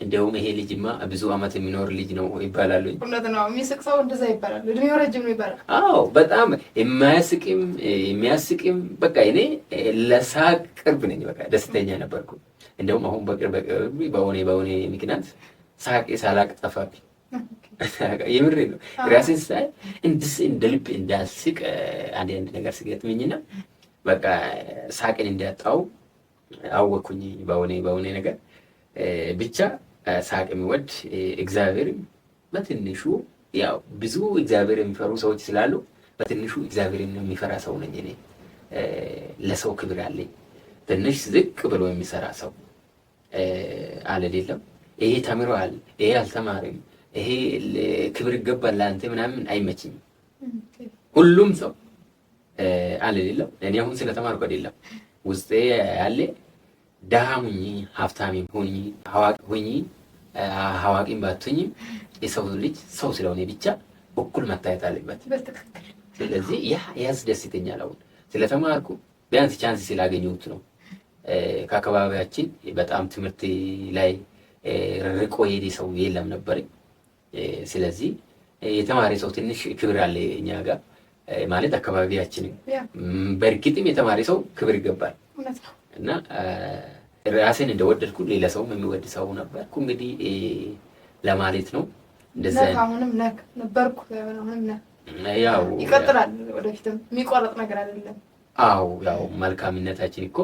እንደውም ይሄ ልጅማ ብዙ አመት የሚኖር ልጅ ነው ይባላሉ። እውነት ነው። የሚስቅ ሰው እንደዛ ይባላል። እድሜው ረጅም ነው ይባላል። አዎ በጣም የማያስቅም የሚያስቅም በቃ እኔ ለሳቅ ቅርብ ነኝ። በቃ ደስተኛ ነበርኩ። እንደውም አሁን በቅርብ በሆነ ምክንያት ሳቅ ሳላቅ ጠፋብኝ። የምሬ ነው። ራሴን ሳይ እንደ ልብ እንዳስቅ አንድ ነገር ሲገጥመኝና በቃ ሳቅን እንዳጣው አወኩኝ። በሆነ ነገር ብቻ ሳቅ የሚወድ እግዚአብሔር በትንሹ ያው ብዙ እግዚአብሔር የሚፈሩ ሰዎች ስላሉ በትንሹ እግዚአብሔርን የሚፈራ ሰው ነኝ እኔ። ለሰው ክብር አለኝ። ትንሽ ዝቅ ብሎ የሚሰራ ሰው አይደለም። ይሄ ተምሯል፣ ይሄ አልተማረም፣ ይሄ ክብር ይገባል ለአንተ ምናምን አይመችኝም። ሁሉም ሰው አይደለም። እኔ አሁን ስለተማርኩ አይደለም ውስጤ ያለ ደሃ ሁኚ ሀብታሚም ሁኚ አዋቂ ሁኚ አዋቂም ባትሁኚ የሰው ልጅ ሰው ስለሆነ ብቻ እኩል መታየት አለበት። ስለዚህ ያ ያስደስተኛል። አሁን ስለተማርኩ ቢያንስ ቻንስ ስላገኘሁት ነው። ከአካባቢያችን በጣም ትምህርት ላይ ርቆ የሄደ ሰው የለም ነበር። ስለዚህ የተማረ ሰው ትንሽ ክብር አለ እኛ ጋር ማለት አካባቢያችን። በእርግጥም የተማረ ሰው ክብር ይገባል እና ራሴን እንደወደድኩ ሌላ ሰውም የሚወድ ሰው ነበርኩ እንግዲህ ለማለት ነው። እንደዛ አሁንም ነበርኩ። ያው ይቀጥላል። ወደፊትም የሚቆረጥ ነገር አይደለም። አዎ ያው መልካምነታችን እኮ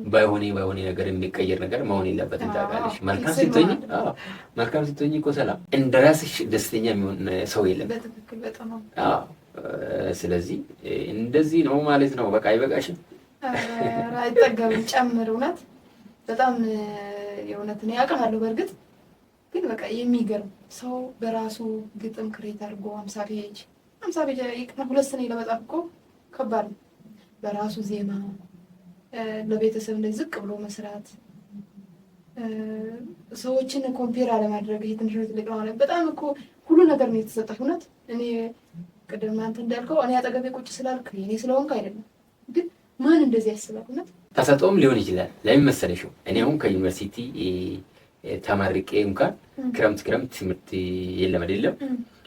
ባይሆነ ነገር የሚቀየር ነገር መሆን የለበትም። ታውቃለሽ መልካም ስትሆኚ እኮ ሰላም እንደራስሽ ደስተኛ የሚሆን ሰው የለም። በትክክል በጣም አዎ። ስለዚህ እንደዚህ ነው ማለት ነው። በቃ አይበቃሽም? አይጠገብም። ጨምር። እውነት በጣም የእውነት ነው ያውቃለሁ። በእርግጥ ግን በቃ የሚገርም ሰው በራሱ ግጥም ክሬት አድርጎ 50 ፔጅ ይቅና 2 ስኔ ለመጻፍ እኮ ከባድ ነው። በራሱ ዜማ ለቤተሰብ እንደዚህ ዝቅ ብሎ መስራት፣ ሰዎችን ኮምፔር አለማድረግ። ይሄ ትንሽ ትልቅ ነው ማለት በጣም እኮ ሁሉ ነገር ነው የተሰጠህ። እውነት እኔ ቅድም አንተ እንዳልከው እኔ አጠገቤ ቁጭ ስላልክ እኔ ስለሆንክ አይደለም፣ ግን ማን እንደዚህ ያስባል? እውነት ተሰጥኦም ሊሆን ይችላል። ለምን መሰለሽ እኔ አሁን ከዩኒቨርሲቲ ተመርቄ እንኳን ክረምት ትምህርት የለም አይደለም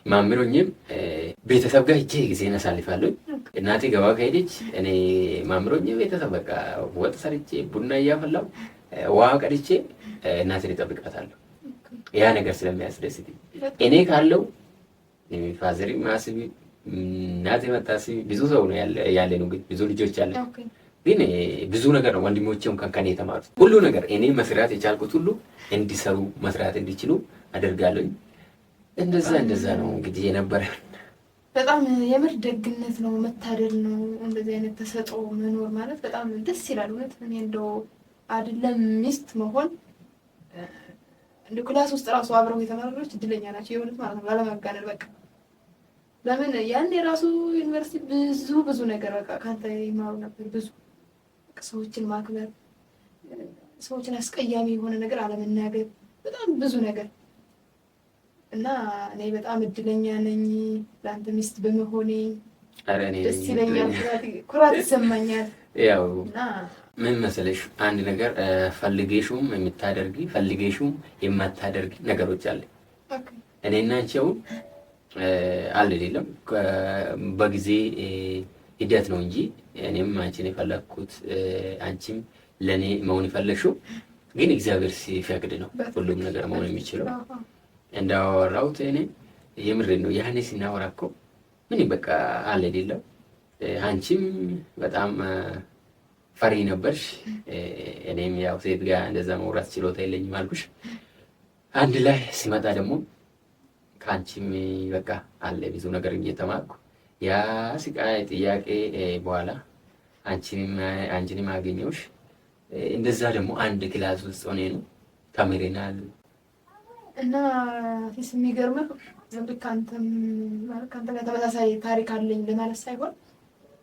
ማምሮኝም ቤተሰብ ጋር ሄጄ ጊዜን አሳልፋለሁ። እናቴ ገባ ከሄደች እኔ ማምሮኝ ቤተሰብ በቃ ወጥ ሰርቼ ቡና እያፈላሁ ውሃ ቀድቼ እናቴን እጠብቃታለሁ። ያ ነገር ስለሚያስደስት እኔ ካለው ፋዘሪ ማስቢ እናቴ መታስቢ ብዙ ሰው ነው ያለ ነው። ግን ብዙ ልጆች አለ። ግን ብዙ ነገር ነው ወንድሞቼም ከኔ የተማሩት ሁሉ ነገር እኔ መስራት የቻልኩት ሁሉ እንዲሰሩ መስራት እንዲችሉ አደርጋለሁ። እንደዛ ነው እንግዲህ የነበረ። በጣም የምር ደግነት ነው፣ መታደል ነው። እንደዚህ አይነት ተሰጥኦ መኖር ማለት በጣም ደስ ይላል። እውነት እኔ እንደው አይደለም ሚስት መሆን እንደ ክላስ ውስጥ ራሱ አብረው የተመረሩት እድለኛ ናቸው የሆኑት ማለት ነው። ላለማጋነን በቃ ለምን ያን የራሱ ዩኒቨርሲቲ ብዙ ነገር በቃ ካንተ ይማሩ ነበር። ብዙ ሰዎችን ማክበር፣ ሰዎችን አስቀያሚ የሆነ ነገር አለመናገር፣ በጣም ብዙ ነገር እና እኔ በጣም እድለኛ ነኝ ለአንተ ሚስት በመሆኔ። ደስ ይለኛል፣ ኩራት ይሰማኛል። ያው ምን መሰለሽ አንድ ነገር ፈልጌሽም የምታደርጊ ፈልጌሽም የማታደርጊ ነገሮች አለ። እኔና አንቺ አሁን አይደለም በጊዜ ሂደት ነው እንጂ እኔም አንቺን የፈለግኩት አንቺም ለእኔ መሆን የፈለግሽው ግን እግዚአብሔር ሲፈቅድ ነው ሁሉም ነገር መሆን የሚችለው። እንዳወራሁት እኔ የምሬን ነው። ያኔ ሲናወራ እኮ ምን በቃ አለ አይደለም አንቺም በጣም ፈሪ ነበርሽ። እኔም ያው ሴት ጋር እንደዛ መውራት ችሎታ የለኝም አልኩሽ። አንድ ላይ ሲመጣ ደግሞ ከአንቺም በቃ አለ ብዙ ነገር እየተማርኩ ያ ስቃይ ጥያቄ በኋላ አንቺንም አገኘሁሽ። እንደዛ ደግሞ አንድ ክላስ ውስጥ ሆነ ነው ተምረናል። እና ፊስ የሚገርምህ ልክ አንተም ማለት ከአንተ ጋር ተመሳሳይ ታሪክ አለኝ ለማለት ሳይሆን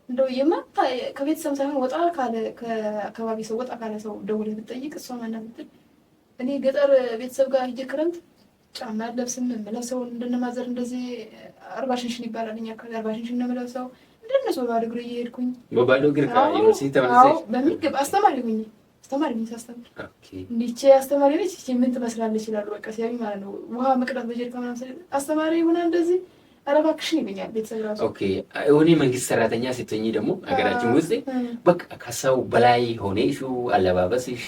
እንደው የማታ ከቤተሰብ ሳይሆን ወጣ ካለ ከአካባቢ ሰው ወጣ ካለ ሰው ደውለህ ብትጠይቅ እሷ ማናት ብትል እኔ ገጠር ቤተሰብ ጋር ሂጅ ክረምት ጫማ አለብስም የምለብሰው እንደነማዘር እንደዚህ 40 ሽንሽን ይባላል እኛ አካባቢ 40 ሽንሽን ነው የምለብሰው። እንደነሱ በባዶ እግር እየሄድኩኝ በባዶ እግር ከዩኒቨርሲቲ ተመለሰሽ? በሚገባ አስተማሪ ሆኜ ሳስተምር እንዲቼ አስተማሪ ነች እቺ ምን ትመስላለች ይላሉ። በቃ ሲያሚ ማለት ነው ውሃ መቅዳት በጀሪካ ምናምን አስተማሪ ሆና እንደዚህ ኧረ እባክሽን ይሉኛል ቤተሰብ ራሱ። ኦኬ እኔ መንግስት ሰራተኛ ስትሆኚ ደግሞ ሀገራችን ውስጥ በቃ ከሰው በላይ ሆነሽ አለባበስሽ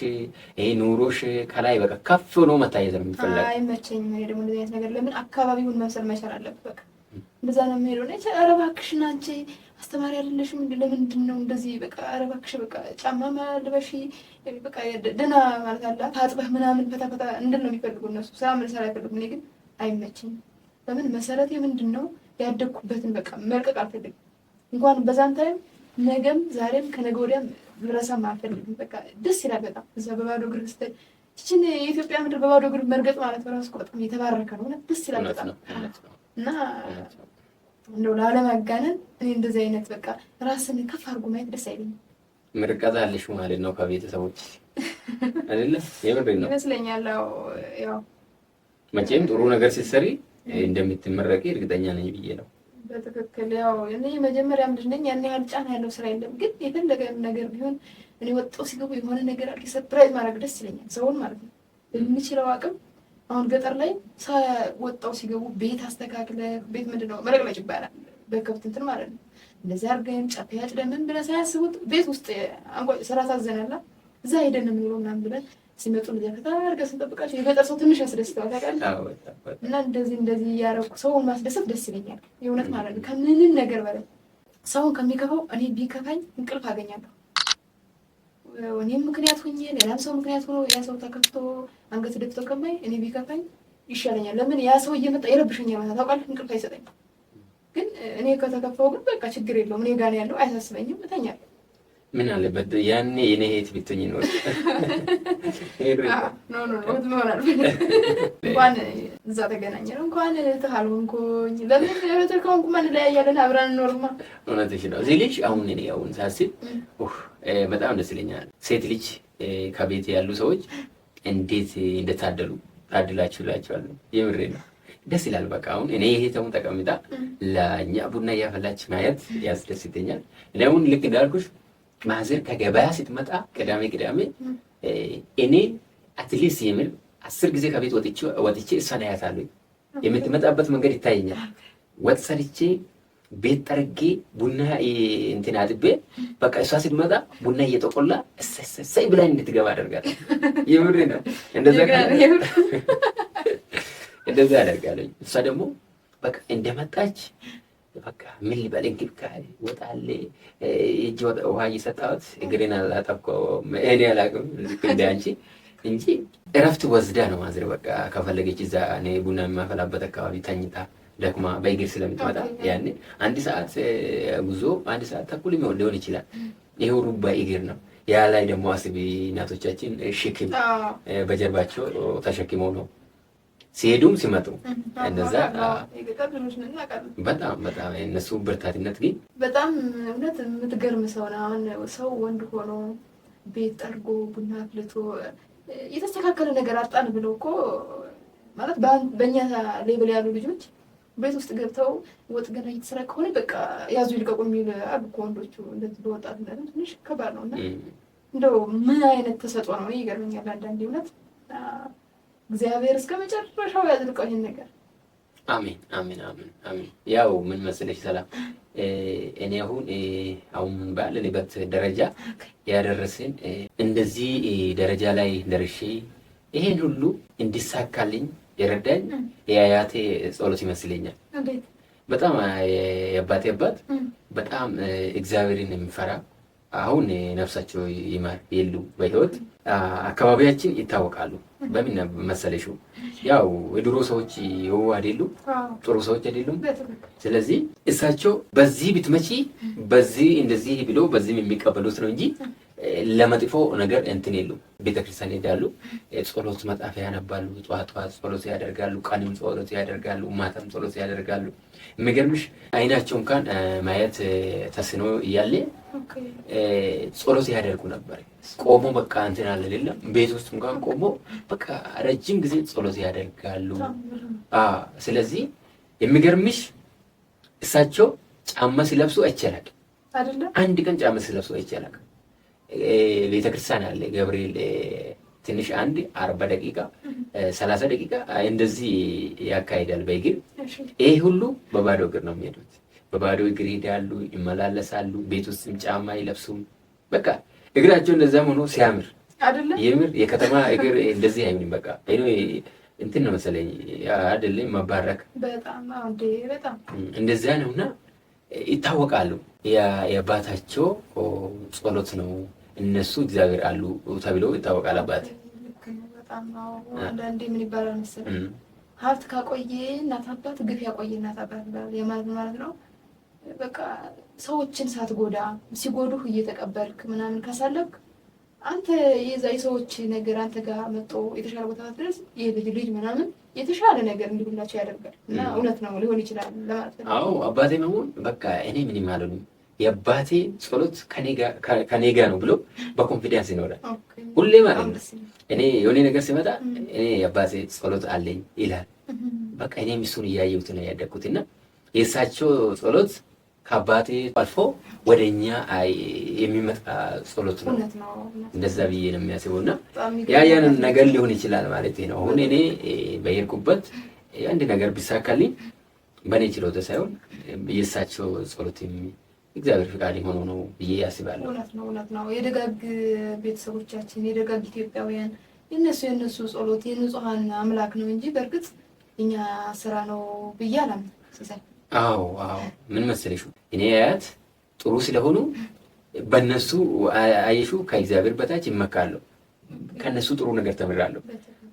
ኑሮሽ ከላይ በቃ ከፍ ሆኖ መታየት ነው የሚፈልገው። አይመቸኝም። እኔ ደግሞ እንደዚህ አይነት ነገር ለምን አካባቢውን መምሰል መቻል አለበት። በቃ እንደዛ ነው የሚሄደው። ነች ኧረ እባክሽን አንቺ አስተማሪ አይደለሽም ለምንድን ነው እንደዚህ በቃ ኧረ እባክሽ በቃ ጫማ ማልበሺ በቃ ደህና ማለት አለ ታጥበህ ምናምን ፈታ እንድን ነው የሚፈልጉ እነሱ ስራ ምን ሰራ አይፈልጉም። እኔ ግን አይመቸኝም። ለምን መሰረቴ ምንድን ነው ያደግኩበትን በቃ መልቀቅ አልፈልግም። እንኳን በዛን ታይም ነገም ዛሬም ከነገ ወዲያም ልረሳም አልፈልግም። በቃ ደስ ይላል በጣም እዛ በባዶ እግር ስትሄድ ይችን የኢትዮጵያ ምድር በባዶ እግር መርገጥ ማለት በራሱ በጣም የተባረከ ነው። ደስ ይላል በጣም እና እንደው ላለማጋነን እኔ እንደዚህ አይነት በቃ ራስን ከፍ አድርጎ ማየት ደስ አይለኝም። ምርቃት አለሽ ማለት ነው ከቤተሰቦች አይደለ? የምሬን ነው ይመስለኛል። ያው መቼም ጥሩ ነገር ስትሰሪ እንደምትመረቂ እርግጠኛ ነኝ ብዬ ነው። በትክክል ያው እኔ መጀመሪያም ልጅ ነኝ። ያን ያህል ጫና ያለው ስራ የለም። ግን የፈለገ ነገር ቢሆን እኔ ወጣው ሲገቡ የሆነ ነገር አድርጌ ሰርፕራይዝ ማድረግ ደስ ይለኛል፣ ሰውን ማለት ነው በሚችለው አቅም። አሁን ገጠር ላይ ወጣው ሲገቡ ቤት አስተካክለ ቤት ምንድነው መለቅለጭ ይባላል በከብት እንትን ማለት ነው። እንደዚህ አድርገን ጫፍ ያጭደን ምን ብለን ሳያስቡት ቤት ውስጥ አንቆይ ስራ ታዘናላ እዛ ሄደን የምንውለው ምናምን ብለን ሲመጡ እንደዚህ አድርገን ስንጠብቃቸው የገጠር ሰው ትንሽ ያስደስተዋል ታውቃለህ። እና እንደዚህ እያደረኩ ሰውን ማስደሰት ደስ ይለኛል የእውነት ማለት ነው። ከምንም ነገር በላይ ሰውን ከሚከፋው እኔ ቢከፋኝ እንቅልፍ አገኛለሁ። እኔም ምክንያት ሆኜ ሌላም ሰው ምክንያት ሆኖ ያ ሰው ተከፍቶ አንገት ደፍቶ ከማይ እኔ ቢከፋኝ ይሻለኛል። ለምን ያ ሰው እየመጣ ይረብሸኛል ማለት ታውቃለህ፣ እንቅልፍ አይሰጠኝም። ግን እኔ ከተከፋው ግን በቃ ችግር የለውም እኔ ጋር ያለው አያሳስበኝም፣ እተኛለሁ። ምን አለበት ያኔ የኔ እህት ብትሆኝ ነው። እንኳን እዛ ተገናኘን እንኳን እህትህ አልሆንኩኝ። ለምን እህትህ ከሆንኩ ማን እንለያያለን? አብረን እንኖርማ። እውነትሽ ነው። እዚህ ልጅ አሁን እኔ ሳስብ በጣም ደስ ይለኛል። ሴት ልጅ ከቤት ያሉ ሰዎች እንዴት እንደታደሉ ታድላችሁ እላቸዋለሁ። የምሬን ነው። ደስ ይላል። በቃ አሁን እኔ እህቴውን ተቀምጣ ለእኛ ቡና እያፈላች ማየት ያስደስተኛል። እኔ አሁን ልክ እንዳልኩሽ ማዘር ከገበያ ስትመጣ ቅዳሜ እኔ አትሊስት የምል 10 ጊዜ ከቤት ወጥቼ እሷን አያታለሁ። የምትመጣበት መንገድ ይታየኛል። ወጥ ሰርቼ ቤት ጠርጌ ቡና እንትን አጥቤ በቃ እሷ ስትመጣ ቡና እየተቆላ እሰይ ብላኝ እንድትገባ አደርጋለሁ። የምሬ ነው። እንደዛ አደርጋለሁ። እሷ ደግሞ በቃ እንደመጣች በቃ ምን ልበል እንክብካቤ ወጣለ እጅ ውሃ እየሰጣሁት እግሬን አላጠብኩም። እኔ አላውቅም እንደ አንቺ እንጂ እረፍት ወስዳ ነው ማዘር። በቃ ከፈለገች እዛ እኔ ቡና የማፈላበት አካባቢ ተኝታ ደክማ በእግር ስለምትመጣ ያኔ 1 ሰዓት ጉዞ 1 ሰዓት ተኩል ሊሆን ይችላል። ይሄው ሩባ እግር ነው። ያ ላይ ደግሞ አስቢ እናቶቻችን ሽክም በጀርባቸው ተሸክመው ነው ሲሄዱም ሲመጡ እንደዛ። በጣም እነሱ ብርታትነት ግን በጣም እውነት የምትገርም ሰው ነው። አሁን ሰው ወንድ ሆኖ ቤት ጠርጎ ቡና አፍልቶ የተስተካከለ ነገር አጣን ብሎ እኮ ማለት በእኛ ሌብል ያሉ ልጆች ቤት ውስጥ ገብተው ወጥ ገና እየተሰራ ከሆነ በቃ ያዙ ይልቀቁ የሚል አሉ እኮ ወንዶቹ። እንደዚህ በወጣትነት ትንሽ ከባድ ነው እና እንደው ምን አይነት ተሰጥኦ ነው ይገርመኛል አንዳንዴ እውነት። እግዚአብሔር እስከ መጨረሻው ያዝልቀው ይሄን ነገር። አሜን። ያው ምን መሰለሽ ሰላም፣ እኔ አሁን ባለንበት ደረጃ ያደረስን እንደዚህ ደረጃ ላይ ደርሼ ይሄን ሁሉ እንዲሳካልኝ የረዳኝ የአያቴ ጸሎት ይመስለኛል። በጣም የአባቴ አባት በጣም እግዚአብሔርን የሚፈራ አሁን ነፍሳቸው ይማር የሉ በህይወት አካባቢያችን ይታወቃሉ። በምን መሰለሽ ያው የድሮ ሰዎች አይደሉ፣ ጥሩ ሰዎች አይደሉም። ስለዚህ እሳቸው በዚህ ብትመጪ በዚህ እንደዚህ ብሎ በዚህም የሚቀበሉት ነው እንጂ ለመጥፎ ነገር እንትን የሉም። ቤተክርስቲያን ሄዳሉ፣ ጸሎት መጽሐፍ ያነባሉ፣ ጠዋት ጸሎት ያደርጋሉ፣ ቀንም ጸሎት ያደርጋሉ፣ ማታም ጸሎት ያደርጋሉ። የሚገርምሽ አይናቸው እንኳን ማየት ተስኖ እያለ ጸሎት ያደርጉ ነበር። ቆሞ በቃ እንትን አለ አይደለም ቤት ውስጥ እንኳን ቆሞ በቃ ረጅም ጊዜ ጸሎት ያደርጋሉ። ስለዚህ የሚገርምሽ እሳቸው ጫማ ሲለብሱ አይቻላል አይደለም። አንድ ቀን ጫማ ሲለብሱ አይቻላል። ቤተክርስቲያን አለ ገብርኤል ትንሽ 40 ደቂቃ 30 ደቂቃ እንደዚህ ያካሂዳል በእግር። ይሄ ሁሉ በባዶ እግር ነው የሚሄዱት። በባዶ እግር ይሄዳሉ፣ ይመላለሳሉ። ቤት ውስጥም ጫማ አይለብሱም። በቃ እግራቸው እንደዛም ሆኖ ሲያምር አይደለም። የምር የከተማ እግር እንደዚህ አይሆንም። በቃ እንትን ነው መሰለኝ አይደለም መባረክ በጣም እንደዚያ ነውና ይታወቃሉ። የአባታቸው ጸሎት ነው እነሱ እግዚአብሔር አሉ ተብሎ ይታወቃል። አባት በጣም ነው። አንዳንዴ ምን ይባላል መሰለኝ ሀብት ካቆየ እናት አባት፣ ግፍ ያቆየ እናት አባት ማለት ነው። በቃ ሰዎችን ሳትጎዳ ሲጎዱህ እየተቀበልክ ምናምን ካሳለፍክ አንተ የዛ የሰዎች ነገር አንተ ጋር መጥቶ የተሻለ ቦታ ድረስ የልጅ ምናምን የተሻለ ነገር እንዲሁላቸው ያደርጋል። እና እውነት ነው ሊሆን ይችላል ለማለት ነው። አዎ አባቴ መሆን በቃ እኔ ምን ይማሉ የአባቴ ጸሎት ከኔ ጋር ነው ብሎ በኮንፊደንስ ይኖራል ሁሌ ማለት ነው። እኔ የሆነ ነገር ሲመጣ እኔ የአባቴ ጸሎት አለኝ ይላል። በቃ እኔም እሱን እያየሁት ነው ያደግኩትና የእሳቸው ጸሎት ከአባቴ አልፎ ወደኛ የሚመጣ ጸሎት ነው። እንደዛ ብዬ ነው የሚያስበውና ያንን ነገር ሊሆን ይችላል ማለት ነው። አሁን እኔ በሄድኩበት አንድ ነገር ቢሳካልኝ በእኔ ችሎታ ሳይሆን የእሳቸው ጸሎት እግዚአብሔር ፍቃድ ሆኖ ነው ብዬ ያስባለሁ። እውነት ነው። የደጋግ ቤተሰቦቻችን የደጋግ ኢትዮጵያውያን የነሱ ጸሎት የንጹሃን አምላክ ነው እንጂ በእርግጥ እኛ ስራ ነው ብዬ አላምንም። አዎ ምን መሰለሽ እኔ አያት ጥሩ ስለሆኑ በእነሱ አየሹ ከእግዚአብሔር በታች ይመካለሁ። ከነሱ ጥሩ ነገር ተምራለሁ።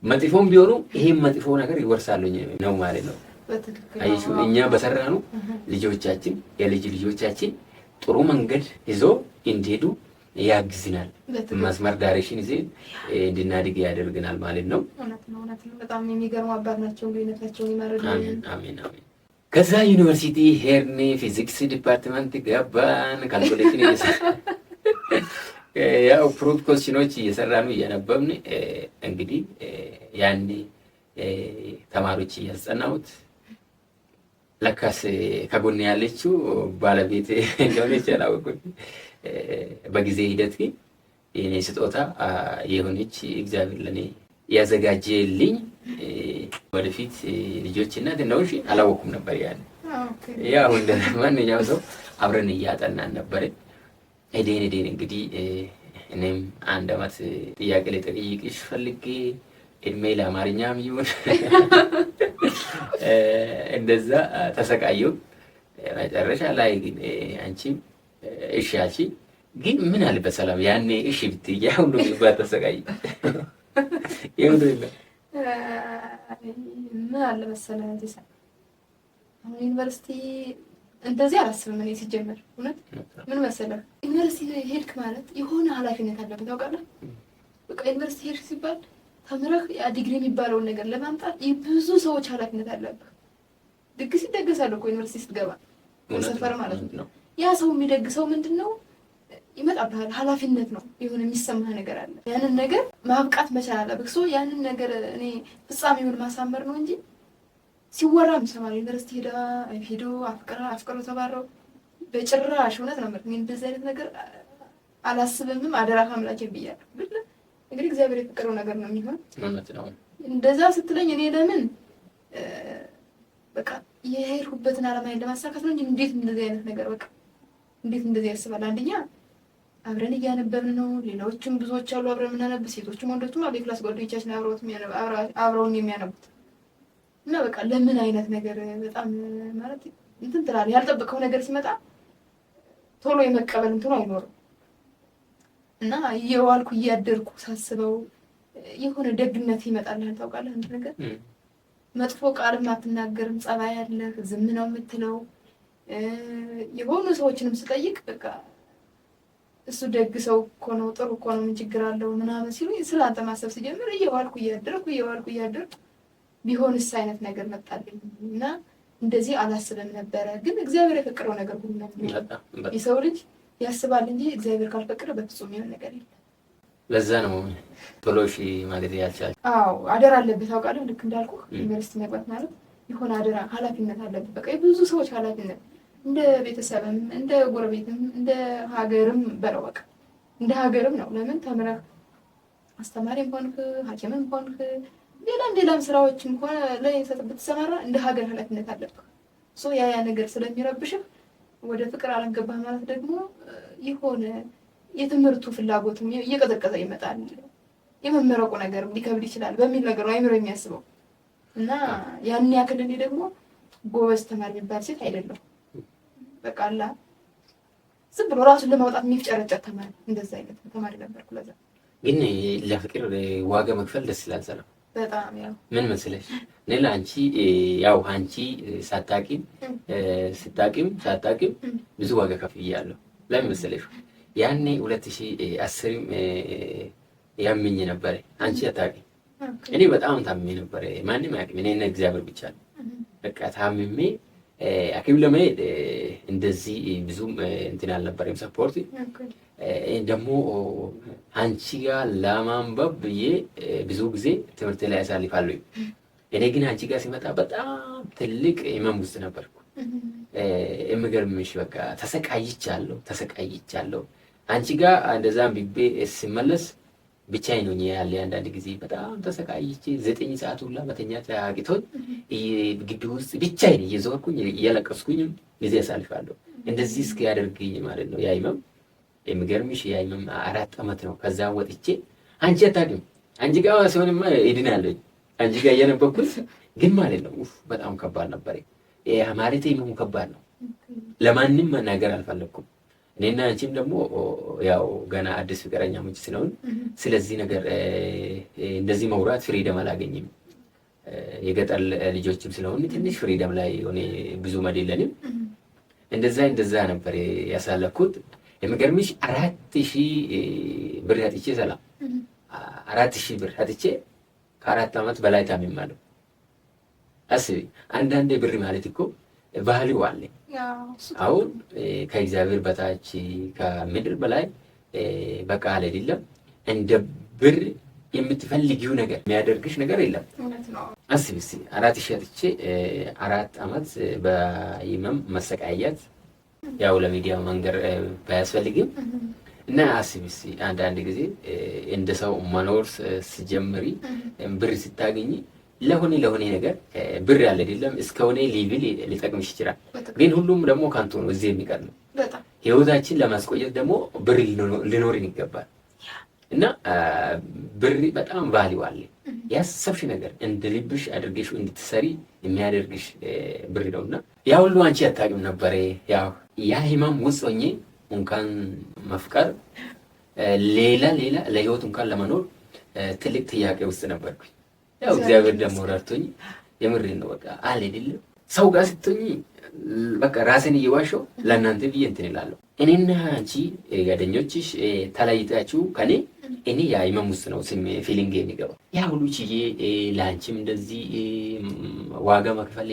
መጥፎም ቢሆኑ ይሄም መጥፎ ነገር ይወርሳሉኝ ነው ማለት ነው። አየሹ እኛ በሰራኑ ልጆቻችን የልጅ ልጆቻችን ጥሩ መንገድ ይዞ እንዲሄዱ ያግዝናል። መስመር ዳይሬክሽን ይዘን እንድናድግ ያደርግናል ማለት ነው። እውነት ነው። በጣም የሚገርሙ አባት ናቸው። ግንኙነታቸውን ይማረዳል። አሜን። ከዛ ዩኒቨርሲቲ ሄርን ፊዚክስ ዲፓርትመንት ገባን። ካልኩሌሽን ያው ፕሩፍ ኮስችኖች እየሰራኑ እያነበብን እንግዲህ ያኔ ተማሪዎች እያስጠናሁት ለካስ ከጎን ያለችው ባለቤት እንደሆነች አላወቅኩኝ። በጊዜ ሂደት ግን የኔ ስጦታ የሆነች እግዚአብሔር ለኔ ያዘጋጀልኝ ወደፊት ልጆች እናት ነው። እሺ አላወኩም ነበር ያኔ። ያው እንደ ማንኛውም ሰው አብረን እያጠናን ነበር። ሄደን እንግዲህ እኔም አንድ አመት ጥያቄ ላይ ጠይቅሽ ፈልጌ እድሜ ለአማርኛም ይሁን እንደዛ ተሰቃየሁ። መጨረሻ ላይ ግን አንቺም እሺ አልሽ። ግን ምን አለበት ሰላም ያኔ እሺ ብትይ ያው ሁሉ ባትሰቃይ ይሁንልኝ። ምን አለ መሰለህ እንዴ ዩኒቨርሲቲ እንደዚህ አላስብም እኔ ሲጀመር። እውነት ምን መሰለህ ዩኒቨርሲቲ ሄድክ ማለት የሆነ ኃላፊነት አለበት ታውቃለህ። በቃ ዩኒቨርሲቲ ሄድክ ሲባል ተምረህ ያ ዲግሪ የሚባለውን ነገር ለማምጣት የብዙ ሰዎች ኃላፊነት አለበት። ድግስ ይደገሳል እኮ ዩኒቨርሲቲ ስትገባ ሰፈር ማለት ነው። ያ ሰው የሚደግሰው ምንድነው ይመጣብሃል። ኃላፊነት ነው። የሆነ የሚሰማህ ነገር አለ። ያንን ነገር ማብቃት መቻል አለብህ። ያንን ነገር እኔ ፍጻሜውን ማሳመር ነው እንጂ ሲወራ ምሰማል ዩኒቨርሲቲ ሄዶ አፍቅሮ ተባረው በጭራሽ እውነት ነው ማለት ነው። እንደዚህ አይነት ነገር አላስብምም። አደራ አምላኬ ብያለሁ። እንግዲህ እግዚአብሔር የፈቀደው ነገር ነው የሚሆን። እንደዛ ስትለኝ እኔ ለምን በቃ የሄድኩበትን ዓላማዬን ለማሳካት ነው እንጂ እንዴት እንደዚህ አይነት ነገር በቃ እንዴት እንደዚህ ያስባል። አንደኛ አብረን እያነበብን ነው። ሌሎችም ብዙዎች አሉ አብረን የምናነብ ሴቶችም ወንዶችም አሉ። የክላስ ጓደኞቻችን አብረውን የሚያነቡት እና በቃ ለምን አይነት ነገር በጣም ማለት እንትን ትላለህ። ያልጠበቀው ነገር ሲመጣ ቶሎ የመቀበል እንትኑ አይኖርም እና እየዋልኩ እያደርኩ ሳስበው የሆነ ደግነት ይመጣልሃል። ታውቃለህ አንድ ነገር መጥፎ ቃልም አትናገርም። ጸባይ ያለህ ዝም ነው የምትለው። የሆኑ ሰዎችንም ስጠይቅ በቃ እሱ ደግ ሰው እኮ ነው ጥሩ እኮ ነው ምን ችግር አለው ምናምን ሲሉኝ ስለአንተ ማሰብ ሲጀምር እየዋልኩ እያደርኩ ቢሆንስ አይነት ነገር መጣልኝ እና እንደዚህ አላስብም ነበረ። ግን እግዚአብሔር የፈቀደው ነገር ሁሉ ነው። የሰው ልጅ ያስባል እንጂ እግዚአብሔር ካልፈቀደ በፍጹም የሆነ ነገር የለም። ለዛ ነው ቶሎሽ ማለት ያልቻል። አዎ አደራ አለበት ታውቃለህ። ልክ እንዳልኩህ ዩኒቨርሲቲ መግባት ማለት የሆነ አደራ ኃላፊነት አለበት። በቃ የብዙ ሰዎች ኃላፊነት እንደ ቤተሰብም እንደ ጎረቤትም እንደ ሀገርም በለው በቃ እንደ ሀገርም ነው። ለምን ተምረህ አስተማሪም ሆንክ ሐኪምም ሆንክ ሌላም ስራዎችም ሆነ ላይ ብትሰማራ እንደ ሀገር ኃላፊነት አለብህ። ያ ነገር ስለሚረብሽህ ወደ ፍቅር አልገባህ ማለት ደግሞ የሆነ የትምህርቱ ፍላጎትም እየቀዘቀዘ ይመጣል። የመመረቁ ነገር ሊከብድ ይችላል በሚል ነገር ነው አይምሮ የሚያስበው እና ያን ያክል እኔ ደግሞ ጎበዝ ተማሪ የሚባል ሴት አይደለሁም። በቃ አላ ዝም ብሎ ራሱን ለማውጣት የሚፍጨረጨር ተማሪ እንደዛ አይነት ተማሪ ነበርኩ። ለዛ ግን ለፍቅር ዋጋ መክፈል ደስ ይላል። ሰላም በጣም ያው ምን መሰለሽ ሌላ አንቺ ያው አንቺ ሳታቂም ብዙ ዋጋ ከፍያለሁ። ለምን መሰለሽ ያኔ 2010 ያምኝ ነበር። አንቺ አታቂ እኔ በጣም ታምሜ ነበር። ማንም ያውቅም እኔና እግዚአብሔር ብቻ ነው። በቃ ታምሜ ሐኪም ለመሄድ እንደዚህ ብዙም እንትን አልነበረም ሰፖርት ደግሞ አንቺ ጋር ለማንበብ ብዬ ብዙ ጊዜ ትምህርት ላይ ያሳልፋለሁ። እኔ ግን አንቺ ጋር ሲመጣ በጣም ትልቅ ህመም ውስጥ ነበርኩ። የምገርምሽ በቃ ተሰቃይቻለሁ። አንቺ ጋር እንደዛም ቢቤ ሲመለስ ብቻዬን ሆኜ ያለ አንዳንድ ጊዜ በጣም ተሰቃይቼ 9 ሰዓት ሁላ መተኛት አቅቶኝ ግቢ ውስጥ ብቻዬን እየዞርኩኝ እያለቀስኩኝም ጊዜ ያሳልፋለሁ። እንደዚህ እስኪ ያደርግኝ ማለት ነው ያ ህመም። የምገርምሽ ያ ህመም 4 ዓመት ነው። ከዛ ወጥቼ አንቺ አታውቂም። አንቺ ጋር ሲሆንማ እድናለሁ። አንቺ ጋር እየነበርኩት ግን ማለት ነው በጣም ከባድ ነበር። ማለት ህመሙ ከባድ ነው። ለማንም መናገር አልፈለኩም። እኔና አንቺም ደግሞ ያው ገና አዲስ ፍቅረኛሞች ስለሆን ስለዚህ ነገር እንደዚህ መውራት ፍሪደም አላገኝም። የገጠር ልጆችም ስለሆን ትንሽ ፍሪደም ላይ ሆነ ብዙ መደለንም እንደዛ ነበር ያሳለፍኩት። የምገርምሽ 4000 ብር አጥቼ 4000 ብር አጥቼ ከ4 ዓመት በላይ ታምሜያለሁ። አስቢ አንዳንዴ ብር ማለት እኮ ባህሪው አለ። አሁን ከእግዚአብሔር በታች ከምድር በላይ በቃ አይደለም እንደ ብር የምትፈልጊው ነገር የሚያደርግሽ ነገር የለም። አስቢ እስኪ 4000 አጥቼ 4 ዓመት በህመም መሰቃየት ያው ለሚዲያ መንገር ባያስፈልግም እና አስቢ እስኪ አንዳንድ ጊዜ እንደ ሰው መኖር ሲጀምሪ ብር ስታገኝ ለሆነ ነገር ብር ያለ አይደለም እስከሆነ ሌቭል ሊጠቅምሽ ይችላል። ግን ሁሉም ደግሞ ካንቱ ነው እዚህ የሚቀር ነው። ህይወታችን ለማስቆየት ደግሞ ብር ሊኖርን ይገባል እና ብር በጣም ቫልዩ አለ። ያሰብሽ ነገር እንደ ልብሽ አድርገሽ እንድትሰሪ የሚያደርግሽ ብር ነውና ያ ሁሉ አንቺ አታውቂም ነበር። ያው ያ ህመም ውስጥ ሆኜ እንኳን መፍቀር ሌላ ለህይወት እንኳን ለመኖር ትልቅ ጥያቄ ውስጥ ነበርኩኝ። ያው እግዚአብሔር ደግሞ ረድቶኝ የምሬን ነው በቃ አለ አይደለም ሰው ጋር ስትሆኚ በቃ ራሴን እየዋሸሁ ለእናንተ ብዬ እንትን እላለሁ። እኔና አንቺ ጓደኞችሽ ተለይታችሁ ከኔ እኔ ያ ህመም ውስጥ ነው ፊሊንግ የሚገባው። ያ ሁሉ ችዬ ለአንቺም እንደዚህ ዋጋ መክፈል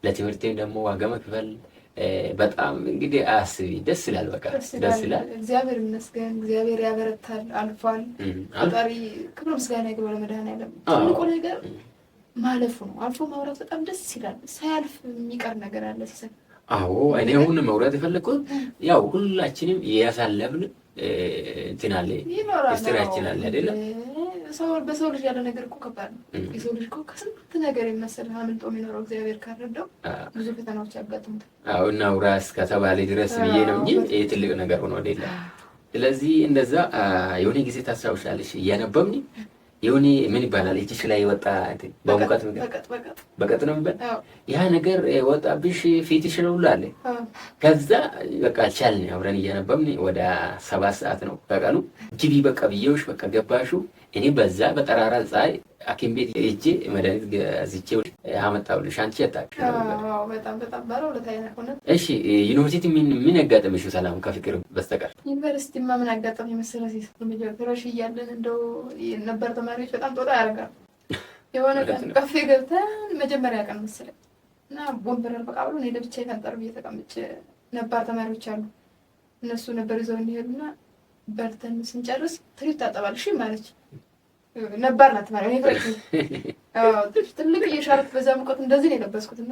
ለትምህርቴም ደግሞ ዋጋ መክፈል በጣም እንግዲህ አስቢ ደስ ይላል። በቃ ደስ ይላል። እግዚአብሔር ይመስገን። እግዚአብሔር ያበረታል። አልፏል። ፈጣሪ ክብር ምስጋና ይግባው ለመድኃኒዓለም። ትልቁ ነገር ማለፉ ነው። አልፎ ማውራት በጣም ደስ ይላል። ሳያልፍ የሚቀር ነገር አለ ሲሰጥ። አዎ እኔ አሁን ማውራት የፈለኩት ያው ሁላችንም ያሳለፍን እንትን አለ ስትራችን አለ አይደለም። በሰው ልጅ ያለ ነገር እኮ ከባድ ነው። የሰው ልጅ እኮ ከስንት ነገር የመሰለህ አምልጦ የሚኖረው እግዚአብሔር ካረዳው ብዙ ፈተናዎች ያጋጥሙታል። አዎ እና ውራስ ከተባለ ድረስ ብዬ ነው እንጂ ይሄ ትልቅ ነገር ሆኖ አይደለም። ስለዚህ እንደዛ የሆነ ጊዜ ታስታውሻለሽ እያነበብን የሆነ ምን ይባላል እቺሽ ላይ ወጣ በሙቀት በቀጥ ነው የሚባል ያ ነገር ወጣብሽ ፊትሽ ነው አለ። ከዛ በቃ ቻልን አብረን እያነበብን ወደ 7 ሰዓት ነው ከቀኑ ግቢ በቃ ብዬሽ በቃ ገባሹ። እኔ በዛ በጠራራ ፀሐይ ሐኪም ቤት ሄጄ መድኃኒት ገዝቼ አመጣሁልሽ። አንቺ አታውቂም። አዎ በጣም ባለው ለታይና ሆነ። እሺ ዩኒቨርሲቲ ምን ያጋጠመሽ ሰላም ከፍቅር በስተቀር? ዩኒቨርሲቲማ ምን አጋጠመኝ መሰለሽ ፍረሽ እያለን እንደው ነበር ተማሪዎች በጣም ጦጣ ያደርጋሉ። የሆነ ቀን ካፌ ገብተን መጀመሪያ ቀን መሰለኝ እና ቦምበር በቃ ብሎ እኔ ለብቻዬ ፈንጠር ብዬ ተቀምጬ ነበር ተማሪዎች አሉ እነሱ ነበር ይዘው እንዲሄዱና በልተን ስንጨርስ ትሪት ታጠባልሽ ማለች። ነባር ናት ማለት ነው። ትልቅ የሻርፕ በዛ ሙቀት እንደዚህ ነው የለበስኩትና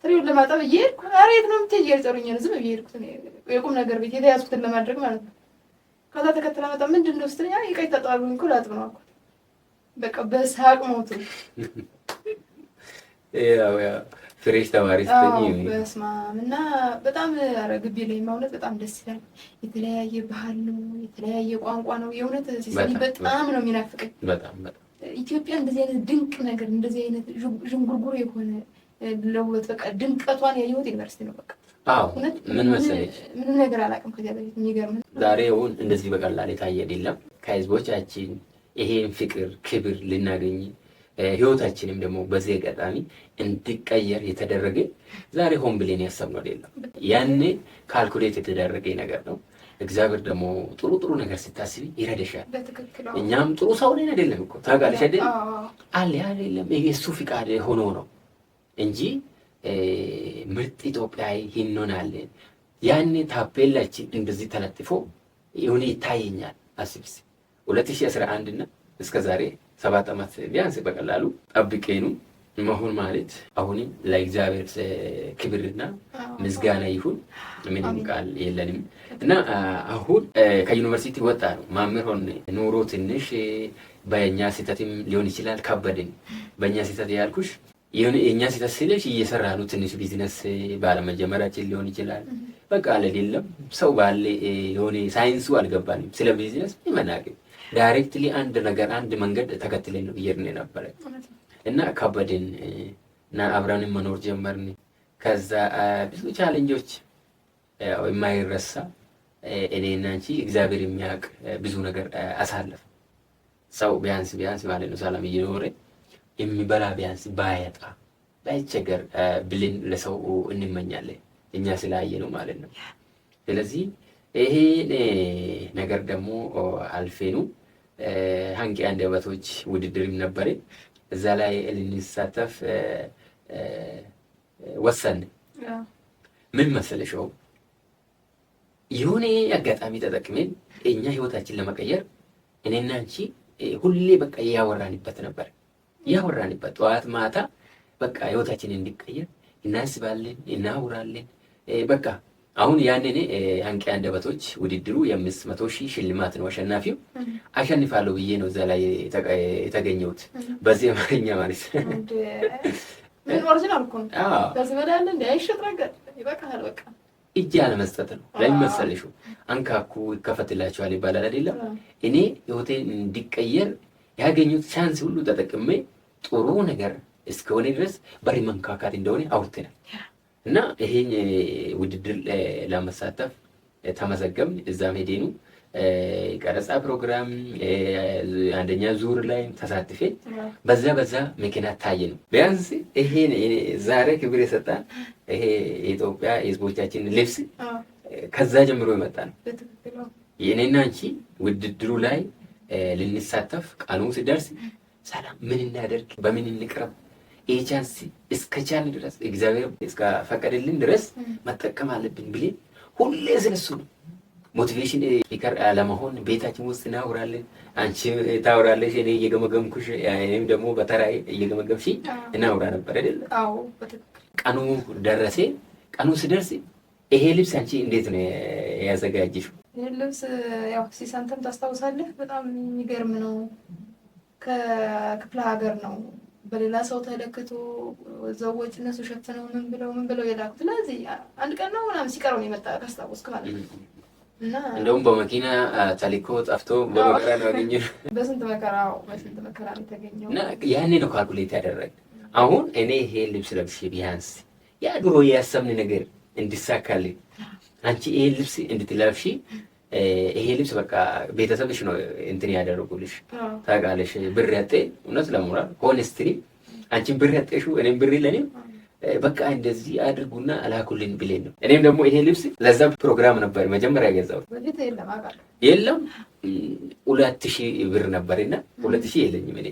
ትሪውን ለማጠብ እየሄድኩ ኧረ የት ነው የምትሄጂው እየጠሩኝ ነው። ዝም ብዬ ሄድኩት የቁም ነገር ቤት የተያዝኩትን ለማድረግ ማለት ነው። ከዛ ተከትላ መጣ። ምንድን ነው ስትለኝ ይቀይ ታጠባልኩኝ እኮ ላጥብ ነው አልኳት። በቃ በሳቅ ሞቱ። ያው ፍሬሽ ተማሪ ስትኝ በስመ አብ እና በጣም ኧረ ግቢ ላይ ማለት በጣም ደስ ይላል። የተለያየ ባህል ነው፣ የተለያየ ቋንቋ ነው። የእውነት ሲሰሚ በጣም ነው የሚናፍቀኝ። በጣም ኢትዮጵያ እንደዚህ አይነት ድንቅ ነገር እንደዚህ አይነት ዥንጉርጉር የሆነ ለውበት በቃ ድምቀቷን ያየሁት ዩኒቨርሲቲ ነው። በቃ አዎ ምን መሰለሽ ምንም ነገር አላውቅም ከዚያ በፊት። የሚገርም ዛሬውን እንደዚህ በቀላል የታየ አይደለም። ከህዝቦቻችን ይሄን ፍቅር ክብር ልናገኝ ህይወታችንም ደግሞ በዚህ አጋጣሚ እንዲቀየር የተደረገ ዛሬ ሆን ብለን ያሰብነው አይደለም። ያኔ ካልኩሌት የተደረገ ነገር ነው። እግዚአብሔር ደግሞ ጥሩ ጥሩ ነገር ስታስቢ ይረዳሻል። እኛም ጥሩ ሰው ነን አይደለም እኮ ታውቃለሽ አይደል? አለ አይደለም ይሄ እሱ ፍቃድ ሆኖ ነው እንጂ ምርጥ ኢትዮጵያዊ እንሆናለን። ያኔ ታፔላችን እንደዚህ ተለጥፎ የሆነ ይታየኛል። አስብስ 2011 እና እስከ ዛሬ 7 ዓመት ቢያንስ በቀላሉ ጠብቄኑ መሆን ማለት አሁንም ለእግዚአብሔር ክብርና ምስጋና ይሁን። ምንም ቃል የለንም እና አሁን ከዩኒቨርሲቲ ወጣ ነው ማምር ሆነ ኑሮ ትንሽ በእኛ ስህተትም ሊሆን ይችላል ከበደን። በእኛ ስህተት ያልኩሽ የእኛ ስህተት ስለሽ እየሰራ ነው ትንሽ ቢዝነስ ባለመጀመራችን ሊሆን ይችላል። በቃ አይደለም ሰው ባለ የሆነ ሳይንሱ አልገባንም ስለ ቢዝነስ መናገር ዳይሬክትሊ አንድ ነገር አንድ መንገድ ተከትለን ነው እየሄድን ነበረ እና ከበደን እና አብረንም መኖር ጀመርን። ከዛ ብዙ ቻሌንጆች የማይረሳ እኔና አንቺ እግዚአብሔር የሚያውቅ ብዙ ነገር አሳለፍ። ሰው ቢያንስ ማለት ነው ሰላም እየኖረ የሚበላ ቢያንስ ባያጣ ባይቸገር ብልን ለሰው እንመኛለን እኛ ስላየ ነው ማለት ነው። ስለዚህ ይሄ ነገር ደግሞ አልፌኑ ሀንቂ አንደበቶች ውድድርም ነበር። እዛ ላይ ልንሳተፍ ወሰን። ምን መሰለሽው የሆነ አጋጣሚ ተጠቅመን እኛ ህይወታችን ለመቀየር እኔና አንቺ ሁሌ በቃ ያወራንበት ነበር። ያወራንበት ጠዋት ማታ በቃ ህይወታችን እንዲቀየር እናስባለን፣ እናውራለን። በቃ አሁን ያንን አንቂ አንደበቶች ውድድሩ የ500,000 ሽልማት ነው። አሸናፊው አሸንፋለሁ ብዬ ነው እዛ ላይ የተገኘሁት በዚህ አማርኛ ማለት ነው። ምን ኦሪጂናል እኮ ነው። በዚህ በላይ እንደ አይሸጥ ነገር ይበቃል። በቃ እጅ አለመስጠት ነው። ለምን መሰለሽ አንካኩ ይከፈትላችኋል ይባላል አይደለም? እኔ ህይወቴን እንዲቀየር ያገኙት ቻንስ ሁሉ ተጠቅሜ ጥሩ ነገር እስከሆነ ድረስ በሪ መንካካት እንደሆነ አውርተናል እና ይሄን ውድድር ለመሳተፍ ተመዘገብን። እዛም ሄደኑ ቀረጻ ፕሮግራም አንደኛ ዙር ላይ ተሳትፌ በዛ ምክንያት ታየ ነው። ቢያንስ ይሄን ዛሬ ክብር የሰጣን ይሄ የኢትዮጵያ ህዝቦቻችን ልብስ ከዛ ጀምሮ የመጣ ነው። የእኔና አንቺ ውድድሩ ላይ ልንሳተፍ ቀኑ ሲደርስ ሰላም ምን እናደርግ በምን እንቅረብ ይሄ ቻንስ እስከቻልን ድረስ እግዚአብሔር እስከፈቀደልን ድረስ መጠቀም አለብን ብለን ሁሌ ስለሱ ነው ሞቲቬሽን ስፒከር ለመሆን ቤታችን ውስጥ እናወራለን። አንቺ ታወራለሽ፣ እኔ እየገመገምኩሽ፣ እኔም ደግሞ በተራዬ እየገመገምሽ እናወራ ነበር አይደል? አዎ በትክክል። ቀኑ ደረሰ። ቀኑ ሲደርስ ይሄ ልብስ አንቺ እንዴት ነው ያዘጋጀሽው? ይሄ ልብስ ያው ሲሳንተም ታስታውሳለህ፣ በጣም የሚገርም ነው። ከክፍለ ሀገር ነው በሌላ ሰው ተለክቶ ዘወጭ እነሱ ሸፍነው ምን ብለው የላኩት። ስለዚህ አንድ ቀን ነው ምናምን ሲቀረው ነው የመጣ ካስታወስክ ማለት ነው። እና እንደውም በመኪና ታሊኮ ጠፍቶ በመከራ ነው ያገኘው። በስንት መከራ ነው የተገኘው። እና ያኔ ነው ካልኩሌት ያደረግ። አሁን እኔ ይሄ ልብስ ለብሼ ቢያንስ ያ ድሮ ያሰብን ነገር እንዲሳካልኝ አንቺ ይሄ ልብስ እንድትለብሺ ይሄ ልብስ በቃ ቤተሰብሽ ነው እንትን ያደረጉልሽ ታውቃለሽ። ብር ያጤ እውነት ለሞራል ሆነስትሪ አንቺን ብር ያጤሽው እኔም ብር ለኔም በቃ እንደዚህ አድርጉና አላኩልን ብለን ነው። እኔም ደግሞ ይሄ ልብስ ለዛ ፕሮግራም ነበር መጀመሪያ ያገዛው። በፊት የለም 2000 ብር ነበርና 2000 የለኝም እኔ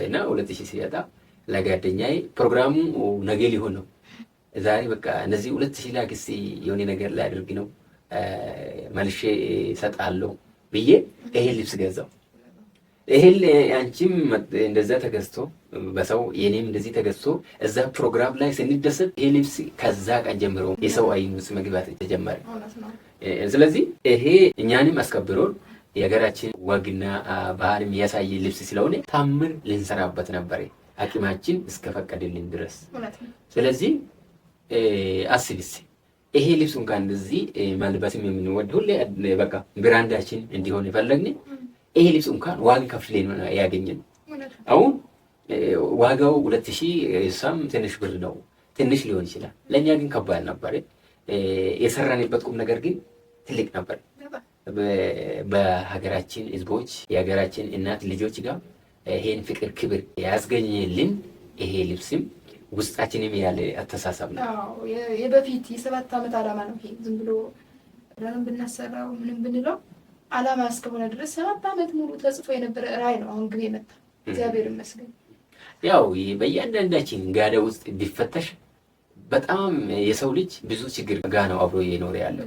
እና 2000 ሲያጣ ለጓደኛዬ ፕሮግራሙ ነገ ሊሆን ነው ዛሬ በቃ እነዚህ 2000 ላክስ የሆነ ነገር ላይ አድርግ ነው መልሼ እሰጣለሁ ብዬ ይሄ ልብስ ገዛው። ይሄን አንቺም እንደዛ ተገዝቶ በሰው የኔም እንደዚህ ተገዝቶ እዛ ፕሮግራም ላይ ስንደሰት ይሄ ልብስ ከዛ ቀን ጀምሮ የሰው አይን ውስጥ መግባት ተጀመረ። ስለዚህ ይሄ እኛንም አስከብሮን የሀገራችን ወግና ባህል የሚያሳይ ልብስ ስለሆነ ታምር ልንሰራበት ነበር አቅማችን እስከፈቀደልን ድረስ። ስለዚህ አስቢስ ይሄ ልብስ እንኳን እንደዚህ መልበስም የምንወድ ሁሌ በቃ ብራንዳችን እንዲሆን የፈለግን ይሄ ልብስ እንኳን ዋጋ ከፍለን ያገኘን። አሁን ዋጋው 2000 እሷም ትንሽ ብር ነው፣ ትንሽ ሊሆን ይችላል። ለእኛ ግን ከባድ ነበር። የሰራንበት ቁም ነገር ግን ትልቅ ነበር። በሀገራችን ህዝቦች የሀገራችን እናት ልጆች ጋር ይሄን ፍቅር ክብር ያስገኘልን ይሄ ልብስም ውስጣችንም ያለ አተሳሰብ ነው። የበፊት የ7 ዓመት ዓላማ ነው ይሄ። ዝም ብሎ ለምን ብናሰራው ምንም ብንለው ዓላማ እስከሆነ ድረስ 7 ዓመት ሙሉ ተጽፎ የነበረ ራዕይ ነው። አሁን ግብ የመጣ እግዚአብሔር ይመስገን። ያው በእያንዳንዳችን ጋዳ ውስጥ ቢፈተሽ በጣም የሰው ልጅ ብዙ ችግር ጋር ነው አብሮ እየኖረ ያለው።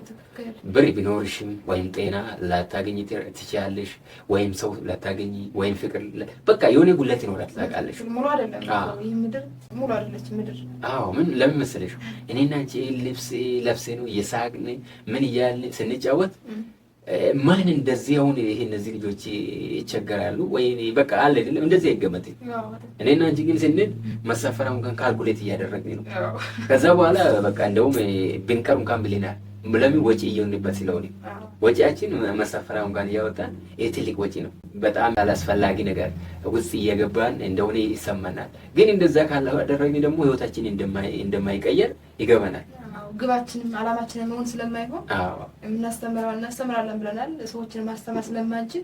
ብር ቢኖርሽም ወይም ጤና ላታገኝ ትችያለሽ፣ ወይም ሰው ላታገኝ፣ ወይም ፍቅር በቃ የሆነ ጉለት ይኖራል። ታውቃለሽ፣ ሙሉ አይደለም ይሄ ምድር፣ ሙሉ አይደለች ምድር። አዎ ምን ለምን መሰለሽ እኔና አንቺ ልብስ ለብሴ ነው እየሳቅን ምን እያልን ስንጫወት ማን እንደዚህ አሁን ይሄ እነዚህ ልጆች ይቸገራሉ ወይ በቃ አለ አይደለም እንደዚህ አይገመትም። እኔና አንቺ ግን ስንል መሳፈራውን እንኳን ካልኩሌት እያደረግን ነው። ከዛ በኋላ በቃ እንደውም ብንቀር እንኳን ብለናል። ለምን ወጪ እየሆንበት ስለሆነ ወጪያችን መሳፈራውን እንኳን እያወጣን ትልቅ ወጪ ነው። በጣም ያላስፈላጊ ነገር ውስጥ እየገባን እንደሆነ ይሰማናል። ግን እንደዛ ካላደረግን ደግሞ ህይወታችን እንደማይቀየር ይገባናል። ግባችንም ዓላማችንን መሆን ስለማይሆን እናስተምራለን ብለናል። ሰዎችን ማስተማር ስለማንችል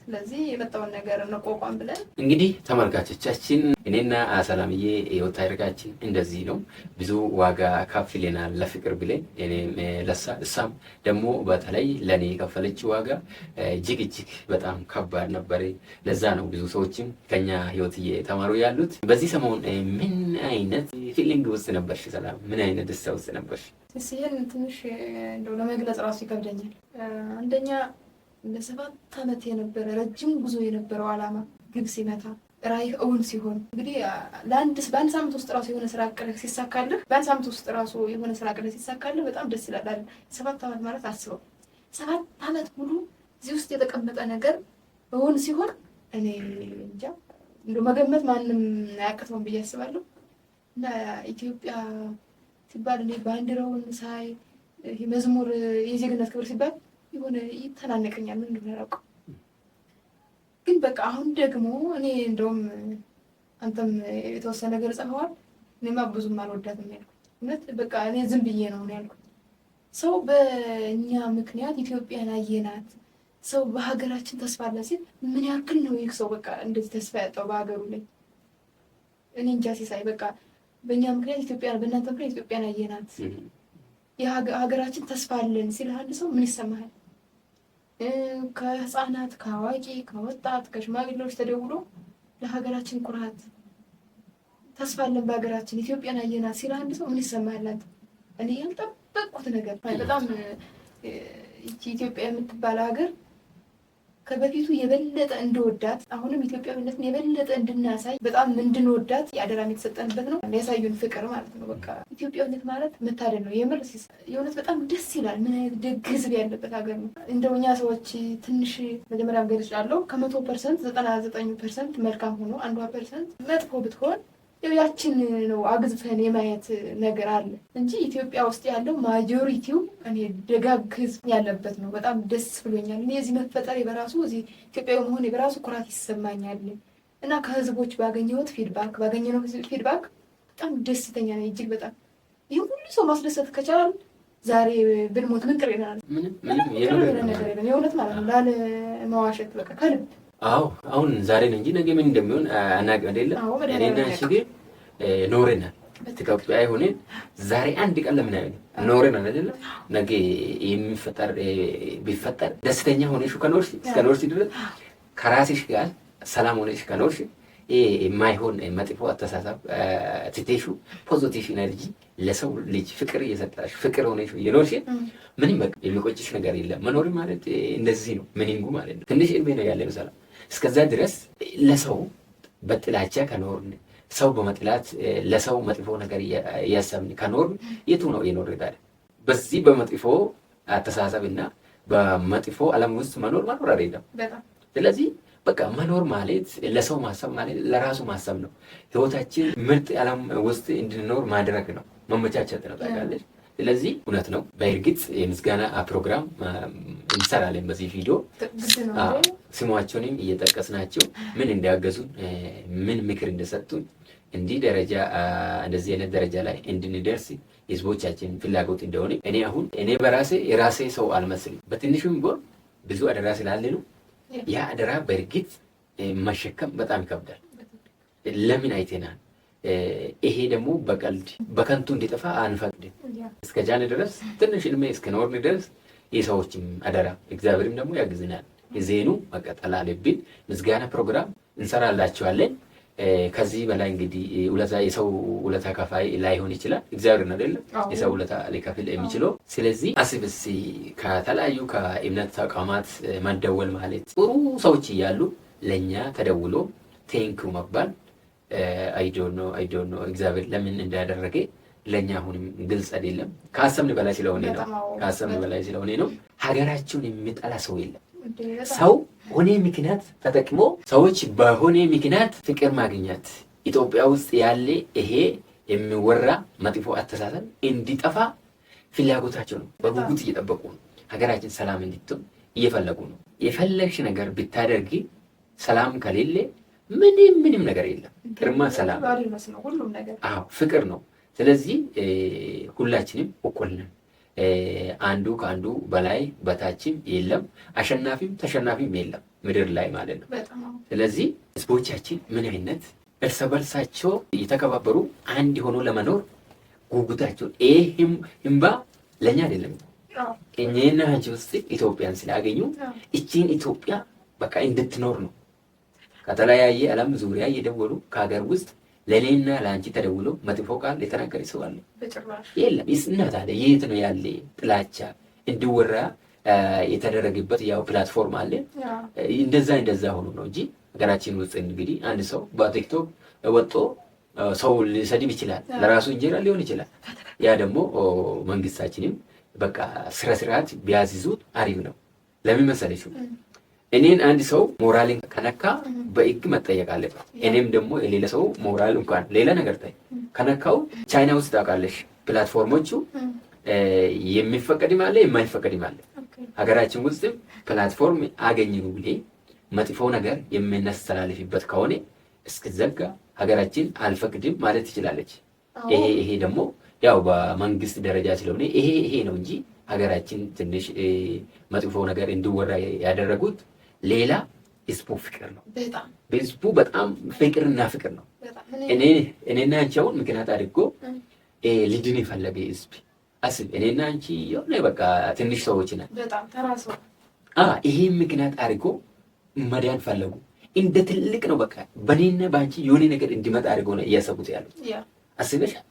ስለዚህ የመጣውን ነገር እንቋቋም ብለን እንግዲህ ተመልካቾቻችን እኔና ሰላምዬ የህይወት ታሪካችን እንደዚህ ነው። ብዙ ዋጋ ከፍለናል ለፍቅር ብለን እኔም ለሳ እሳም ደግሞ በተለይ ለኔ የከፈለች ዋጋ እጅግ በጣም ከባድ ነበር። ለዛ ነው ብዙ ሰዎችም ከኛ ህይወት እየተማሩ ያሉት። በዚህ ሰሞን ምን አይነት ፊሊንግ ውስጥ ነበርሽ ሰላም? ምን አይነት ደስታ ውስጥ ነበርሽ? ሲሄን ትንሽ እንደው ለመግለጽ ራሱ ይከብደኛል። አንደኛ ለ7 ዓመት የነበረ ረጅም ጉዞ የነበረው ዓላማ ግብ ሲመታ ራዕይ እውን ሲሆን እንግዲህ በአንድ ሳምንት ውስጥ ራሱ የሆነ ስራ አቅደህ ሲሳካልህ በጣም ደስ ይላል። 7 ዓመት ማለት አስበው 7 ዓመት ሙሉ እዚህ ውስጥ የተቀመጠ ነገር እውን ሲሆን እኔ እንጃ እንደው መገመት ማንም አያቅተውም ብዬ አስባለሁ። እና ኢትዮጵያ ሲባል እኔ ባንዲራውን ሳይ ይሄ መዝሙር የዜግነት ክብር ሲባል የሆነ ይተናነቀኛል። ምን እንደሆነ አላውቅም። ግን በቃ አሁን ደግሞ እኔ እንደውም አንተም የተወሰነ ነገር ጽፈዋል። እኔማ ብዙም አልወዳትም ያልኩት እውነት በቃ እኔ ዝም ብዬ ነው ያልኩት። ሰው በእኛ ምክንያት ኢትዮጵያን አየናት፣ ሰው በሀገራችን ተስፋ አለ ሲል ምን ያክል ነው ይህ ሰው በቃ እንደዚህ ተስፋ ያጣው በሀገሩ ላይ? እኔ እንጃ ሲሳይ በቃ በእኛ ምክንያት ኢትዮጵያን በእናንተ ምክንያት ኢትዮጵያን አየናት፣ የሀገራችን ተስፋ አለን ሲል አንድ ሰው ምን ይሰማሃል? ከህፃናት ከአዋቂ ከወጣት ከሽማግሌዎች ተደውሎ ለሀገራችን ኩራት ተስፋ አለን በሀገራችን ኢትዮጵያን አየናት ሲል አንድ ሰው ምን ይሰማሃል? እኔ ያልጠበቅኩት ነገር በጣም ኢትዮጵያ የምትባል ሀገር ከበፊቱ የበለጠ እንድወዳት አሁንም ኢትዮጵያዊነትን የበለጠ እንድናሳይ በጣም እንድንወዳት የአደራም የተሰጠንበት ነው። ያሳዩን ፍቅር ማለት ነው። በቃ ኢትዮጵያዊነት ማለት መታደል ነው። የምር የእውነት በጣም ደስ ይላል። ምን አይነት ደግ ህዝብ ያለበት ሀገር ነው። እንደው እኛ ሰዎች ትንሽ መጀመሪያ ገለጽ ያለው ከ100% 99% መልካም ሆኖ 1% መጥፎ ብትሆን ያችን ነው አግዝፈን የማየት ነገር አለ እንጂ ኢትዮጵያ ውስጥ ያለው ማጆሪቲው እኔ ደጋግ ህዝብ ያለበት ነው። በጣም ደስ ብሎኛል። እኔ እዚህ መፈጠሬ በራሱ እዚህ ኢትዮጵያዊ መሆኔ በራሱ ኩራት ይሰማኛል እና ከህዝቦች ባገኘሁት ፊድባክ በጣም ደስተኛ ነኝ። እጅግ በጣም ይህ ሁሉ ሰው ማስደሰት ከቻል ዛሬ ብንሞት ምን ቅር ይላል? ምንም ነገር የለም። የእውነት ማለት ነው ላለመዋሸት በቃ ከልብ አዎ አሁን ዛሬ ነው እንጂ ነገ ምን እንደሚሆን አናውቅም አይደለ? እኔና አንቺ ግን ኖረናል። ኢትዮጵያዊ ሆነን ዛሬ አንድ ቀን ለምን አይሆንም? ኖረናል አይደለ? ነገ ቢፈጠር ደስተኛ ሆነሽ ከኖርሽ ድረስ ከራስሽ ጋር ሰላም ሆነሽ ከኖርሽ የማይሆን መጥፎ አስተሳሰብ ትቴሹ ፖዚቲቭ ኤነርጂ ለሰው ልጅ ፍቅር እየሰጣሽ ፍቅር ሆነሽ እየኖርሽ ምንም በቃ የሚቆጭሽ ነገር የለም። መኖር ማለት እንደዚህ ነው። ምኒንጉ ማለት ነው። ትንሽ እድሜ ነው ያለ ሰላም። እስከዛ ድረስ ለሰው በጥላቻ ከኖርን ሰው በመጥላት ለሰው መጥፎ ነገር እያሰብን ከኖርን የቱ ነው የኖር ታዲያ? በዚህ በመጥፎ አስተሳሰብና በመጥፎ ዓለም ውስጥ መኖር አይደለም። ስለዚህ በቃ መኖር ማለት ለሰው ማሰብ ማለት ለራሱ ማሰብ ነው። ህይወታችን ምርጥ ዓለም ውስጥ እንድንኖር ማድረግ ነው፣ መመቻቸት ነው። ታውቃለች። ስለዚህ እውነት ነው። በእርግጥ የምስጋና ፕሮግራም እንሰራለን። በዚህ ቪዲዮ ስሟቸውንም እየጠቀስናቸው ምን እንዲያገዙን ምን ምክር እንደሰጡን እንዲህ ደረጃ እንደዚህ አይነት ደረጃ ላይ እንድንደርስ ህዝቦቻችን ፍላጎት እንደሆነ እኔ በራሴ የራሴ ሰው አልመስልም። በትንሹም ቢሆን ብዙ አደራ ስላለ ነው። ያ አደራ በእርግጥ መሸከም በጣም ይከብዳል። ለምን አይተናል። ይሄ ደግሞ በቀልድ በከንቱ እንዲጠፋ አንፈቅድም። እስከ ጃን ድረስ ትንሽ እድሜ እስከኖርን ድረስ የሰዎችም አደራ እግዚአብሔርም ደግሞ ያግዝናል። ዜኑ መቀጠል አለብን። ምስጋና ፕሮግራም እንሰራላችኋለን። ከዚህ በላይ እንግዲህ የሰው ውለታ ከፋይ ላይሆን ይችላል። እግዚአብሔር ነው አይደለም የሰው ውለታ ሊከፍል የሚችለው። ስለዚህ አስብስ ከተለያዩ ከእምነት ተቋማት መደወል ማለት ጥሩ ሰዎች እያሉ ለኛ ተደውሎ ቴንኪው መባል አይዶኖ እግዚአብሔር ለምን እንዳደረገ ለኛ አሁንም ግልጽ አይደለም። ካሰብን በላይ ስለሆነ ነው። ሀገራቸውን የሚጠላ ሰው የለም። ሰው ሆኔ ምክንያት ተጠቅሞ ሰዎች በሆኔ ምክንያት ፍቅር ማግኘት ኢትዮጵያ ውስጥ ያለ ይሄ የሚወራ መጥፎ አስተሳሰብ እንዲጠፋ ፍላጎታቸው ነው። በጉጉት እየጠበቁ ነው። ሀገራችን ሰላም እንድትሆን እየፈለጉ ነው። የፈለግሽ ነገር ብታደርጊ ሰላም ከሌለ ምንም ነገር የለም። ቅድማ ሰላም ፍቅር ነው። ስለዚህ ሁላችንም እኩል ነን። አንዱ ከአንዱ በላይ በታችም የለም። አሸናፊም ተሸናፊም የለም ምድር ላይ ማለት ነው። ስለዚህ ህዝቦቻችን ምን አይነት እርስ በርሳቸው እየተከባበሩ አንድ ሆኖ ለመኖር ጉጉታቸው ይሄም እንባ ለኛ አይደለም። እኛና አንቺ ውስጥ ኢትዮጵያን ስላገኙ እቺን ኢትዮጵያ በቃ እንድትኖር ነው። ከተለያየ ዓለም ዙሪያ እየደወሉ ከሀገር ውስጥ ለኔና ለአንቺ ተደውሎ መጥፎ ቃል የተናገረ ሰው አለ? የለም። ይስናት አለ። የት ነው ያለ ጥላቻ እንዲወራ የተደረገበት ያው ፕላትፎርም አለ። እንደዛ ሆኖ ነው እንጂ ሀገራችን ውስጥ እንግዲህ አንድ ሰው በቲክቶክ ወጥቶ ሰው ሊሰድብ ይችላል። ለራሱ እንጀራ ሊሆን ይችላል። ያ ደግሞ መንግስታችንም በቃ ስርዓት ቢያዝዙት አሪፍ ነው። ለምን መሰለሽ? እኔን አንድ ሰው ሞራልን ከነካ በሕግ መጠየቅ አለበት። እኔም ደግሞ የሌላ ሰው ሞራል እንኳን ሌላ ነገር ከነካው ቻይና ውስጥ ታውቃለሽ ፕላትፎርሞቹ የሚፈቀድም አለ የማይፈቀድም አለ። ሀገራችን ውስጥም ፕላትፎርም አገኘን ብሌ መጥፎ ነገር የምናስተላልፍበት ከሆነ እስከዘጋ ሀገራችን አልፈቅድም ማለት ትችላለች። ይሄ ደግሞ ያው በመንግስት ደረጃ ስለሆነ ይሄ ነው እንጂ ሀገራችን ትንሽ መጥፎ ነገር እንዲወራ ያደረጉት ሌላ ህዝቡ ፍቅር ነው። ህዝቡ በጣም ፍቅርና ፍቅር ነው። እኔና አንቺ አሁን ምክንያት አድርጎ ልድን የፈለገ ህዝብ አስብ። እኔና አንቺ የሆነ በቃ ትንሽ ሰዎች ነን። ይሄ ምክንያት አድርጎ መዳን ፈለጉ። እንደ ትልቅ ነው በቃ በኔና በአንቺ የሆነ ነገር እንዲመጣ አድርገው ነው እያሰቡት ያሉት። አስበሻል?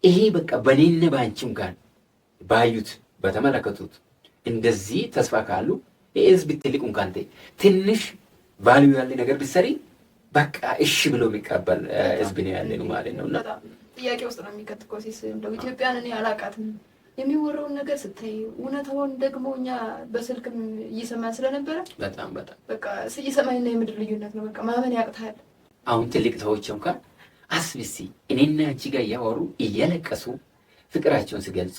ይሄ በቃ በኔና በአንቺም ጋር ባዩት በተመለከቱት እንደዚህ ተስፋ ካሉ የህዝብ ትልቅ እንኳን ትንሽ ቫልዩ ያለ ነገር ቢሰሪ በቃ እሺ ብሎ የሚቀበል ህዝብ ነው ያለ ነው ማለት ነውና ጥያቄ ውስጥ ነው የሚከትከው። እንደው ኢትዮጵያን እኔ አላውቃትም። የሚወራውን ነገር ስታይ እውነታውን ደግሞ እኛ በስልክም እየሰማን ስለነበረ በጣም በቃ የሰማይና የምድር ልዩነት ነው። በቃ ማመን ያቅታል። አሁን ትልቅ ሰዎች እንኳን አስብሲ እኔና አንቺ ጋር እያወሩ እያለቀሱ ፍቅራቸውን ሲገልጹ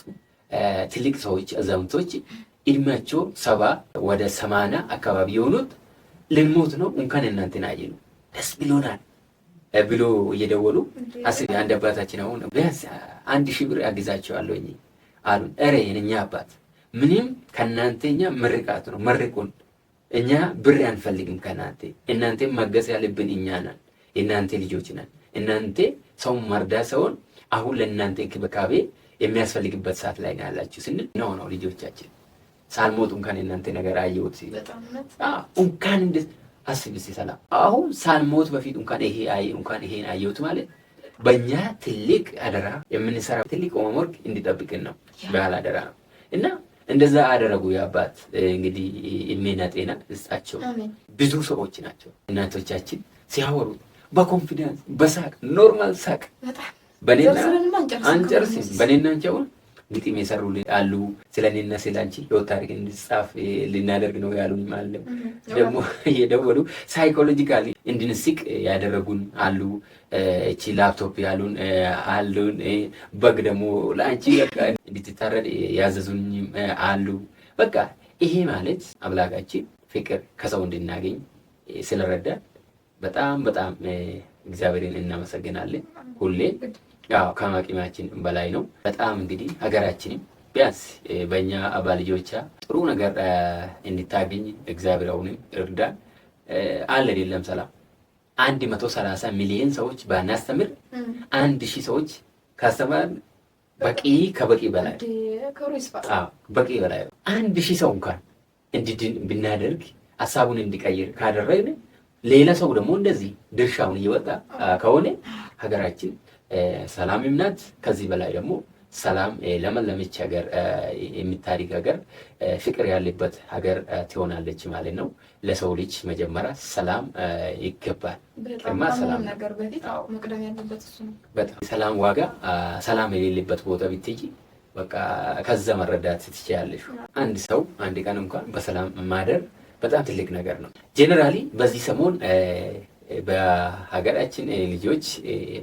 ትልቅ ሰዎች አዛውንቶች እድሜያቸው 70 ወደ 80 አካባቢ የሆኑት ልሞት ነው እንኳን እናንተን አየኑ ደስ ብሎናል ብሎ እየደወሉ አስቢ። አንድ አባታችን አሁን ቢያንስ 1000 ብር አግዛቸዋለሁ አሉን። ኧረ የእኛ አባት ምንም ከእናንተኛ ምርቃት ነው መርቁን፣ እኛ ብር አንፈልግም ከእናንተ። እናንተ ማገዝ ያለብን እኛ ነን፣ እናንተ ልጆች ነን። እናንተ ሰው መርዳት ሳይሆን አሁን ለእናንተ እንክብካቤ የሚያስፈልግበት ሰዓት ላይ ነው ያላችሁ ስንል ነው ልጆቻችን ሳልሞት እንኳን እናንተ ነገር አየሁት። እንኳን እንደ አስብ እስኪ ሰላም። አሁን ሳልሞት በፊት እንኳን ይሄን አየሁት ማለት በእኛ ትልቅ አደራ የምንሰራ ትልቅ ሆምወርክ እንዲጠብቅን ነው። ባህል አደራ ነው እና እንደዛ አደረጉ። የአባት እንግዲህ እድሜና ጤና ይስጣቸው። ብዙ ሰዎች ናቸው እናቶቻችን ሲያወሩ በኮንፊደንስ በሳቅ ኖርማል ሳቅ በኔና አንጨርስም በኔና አንቸውን ግጥም የሰሩልን አሉ። ስለ እኔና ስለ አንቺ ህይወት ታሪክ እንድጻፍ ልናደርግ ነው ያሉን አለ። ደግሞ የደወሉ ሳይኮሎጂካሊ እንድንስቅ ያደረጉን አሉ። እቺ ላፕቶፕ ያሉን አሉን። በግ ደግሞ ለአንቺ በቃ እንድትታረድ ያዘዙኝ አሉ። በቃ ይሄ ማለት አምላካችን ፍቅር ከሰው እንድናገኝ ስለረዳን በጣም በጣም እግዚአብሔርን እናመሰግናለን ሁሌ። ያው ከማቂማችን በላይ ነው። በጣም እንግዲህ ሀገራችንም ቢያንስ በእኛ ልጆቿ ጥሩ ነገር እንድታገኝ እግዚአብሔር አሁንም እርዳን። አለ አይደለም ሰላም 130 ሚሊዮን ሰዎች ባናስተምር 1000 ሰዎች ካስተማር በቂ ከበቂ በላይ በቂ በላይ 1000 ሰው እንኳን እንዲድን ብናደርግ ሀሳቡን እንዲቀይር ካደረግን ሌላ ሰው ደግሞ እንደዚህ ድርሻውን እየወጣ ከሆነ ሀገራችን ሰላምም ናት። ከዚህ በላይ ደግሞ ሰላም ለመለመች ሀገር የሚታሪክ ሀገር ፍቅር ያለበት ሀገር ትሆናለች ማለት ነው። ለሰው ልጅ መጀመሪያ ሰላም ይገባል። ሰላም ነገር በፊት መቅደም ያለበት እሱ ነው። በጣም ሰላም ዋጋ ሰላም የሌለበት ቦታ ብትሄጂ በቃ ከዛ መረዳት ትችያለሽ። አንድ ሰው አንድ ቀን እንኳን በሰላም ማደር በጣም ትልቅ ነገር ነው። ጄኔራሊ በዚህ ሰሞን በሀገራችን ልጆች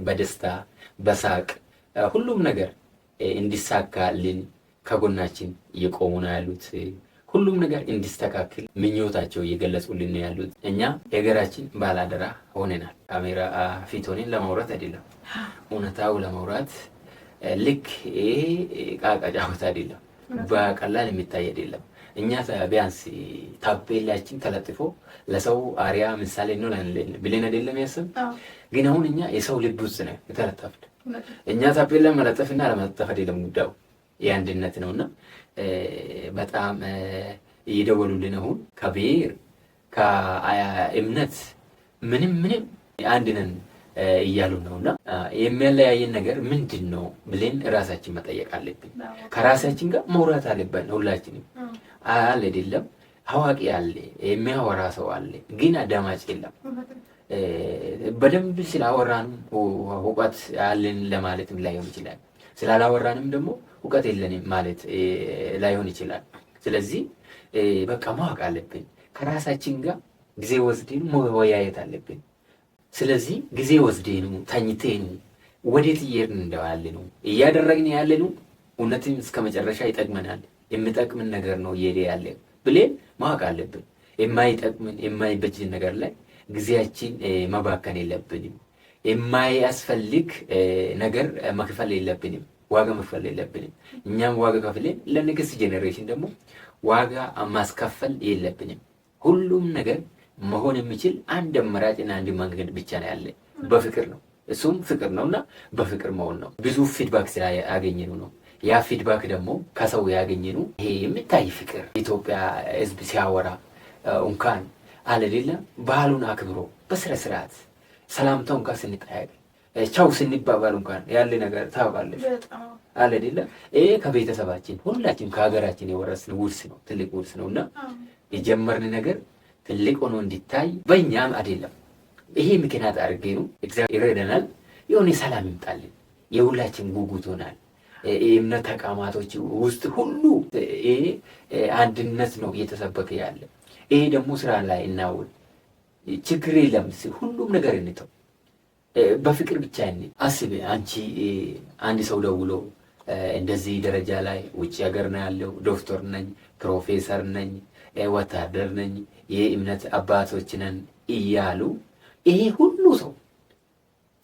በደስታ በሳቅ ሁሉም ነገር እንዲሳካልን ከጎናችን እየቆሙ ነው ያሉት። ሁሉም ነገር እንዲስተካከል ምኞታቸው እየገለጹልን ነው ያሉት። እኛ የሀገራችን ባላደራ ሆነናል። ካሜራ ፊት ሆነን ለማውራት አይደለም፣ እውነታው ለማውራት ልክ ይሄ ቃቃ ጫወታ አይደለም፣ በቀላል የሚታይ አይደለም። እኛ ቢያንስ ታፔላችን ተለጥፎ ለሰው አሪያ ምሳሌ ነው ብለን አይደለም ያስብ። ግን አሁን እኛ የሰው ልብ ውስጥ ነው የተለጠፍን። እኛ ታፔላ መለጠፍና ለመለጠፍ አይደለም ጉዳዩ የአንድነት ነውና በጣም እየደወሉልን አሁን ከብሔር ከእምነት ምንም አንድ ነን እያሉ ነውና የሚያለያየን ነገር ምንድን ነው ብለን ራሳችን መጠየቅ አለብን። ከራሳችን ጋር መውራት አለብን ሁላችንም። አለ አይደለም አዋቂ አለ፣ የሚያወራ ሰው አለ፣ ግን አዳማጭ የለም። በደንብ ስላወራን እውቀት አለን ለማለትም ላይሆን ይችላል። ስላላወራንም ደግሞ እውቀት የለንም ማለት ላይሆን ይችላል። ስለዚህ በቃ ማወቅ አለብን። ከራሳችን ጋር ጊዜ ወስደን መወያየት አለብን። ስለዚህ ጊዜ ወስደን ተኝተን ወዴት እየሄድን እንደዋለ ነው እያደረግን ያለ ነው። እውነትም እስከ መጨረሻ ይጠቅመናል፣ የሚጠቅምን ነገር ነው እየሄደ ያለ ብለን ማወቅ አለብን። የማይጠቅምን የማይበጅን ነገር ላይ ጊዜያችን መባከን የለብንም። የማያስፈልግ ነገር መክፈል የለብንም፣ ዋጋ መክፈል የለብንም። እኛም ዋጋ ከፍለን ለኔክስት ጄኔሬሽን ደግሞ ዋጋ ማስከፈል የለብንም። ሁሉም ነገር መሆን የሚችል አንድ አማራጭና አንድ መንገድ ብቻ ነው ያለ፣ በፍቅር ነው። እሱም ፍቅር ነውና በፍቅር መሆን ነው። ብዙ ፊድባክ ስላ ያገኘነው ነው። ያ ፊድባክ ደግሞ ከሰው ያገኘነው ይሄ የሚታይ ፍቅር ኢትዮጵያ ሕዝብ ሲያወራ እንኳን አለ አይደለም ባህሉን አክብሮ በስነ ስርዓት ሰላምታው እንኳን ስንጠያየቅ ቻው ስንባባል እንኳን ያለ ነገር ታውቃለች አለ አይደለም። ይሄ ከቤተሰባችን ሁላችን ከሀገራችን የወረስነው ውርስ ነው፣ ትልቅ ውርስ ነውና የጀመርን ነገር ትልቅ ሆኖ እንዲታይ በእኛም አይደለም ይሄ ምክንያት አድርጌ ነው። እግዚአብሔር ይረዳናል። የሆነ ሰላም ይምጣልን፣ የሁላችን ጉጉት ሆናል። የእምነት ተቋማቶች ውስጥ ሁሉ ይሄ አንድነት ነው እየተሰበከ ያለ። ይሄ ደግሞ ስራ ላይ እናውል። ችግር የለም፣ ሁሉም ነገር እንተው፣ በፍቅር ብቻ አስብ። አንቺ አንድ ሰው ደውሎ እንደዚህ ደረጃ ላይ ውጭ ሀገር ነው ያለው፣ ዶክተር ነኝ፣ ፕሮፌሰር ነኝ፣ ወታደር ነኝ፣ የእምነት አባቶች ነን እያሉ ይሄ ሁሉ ሰው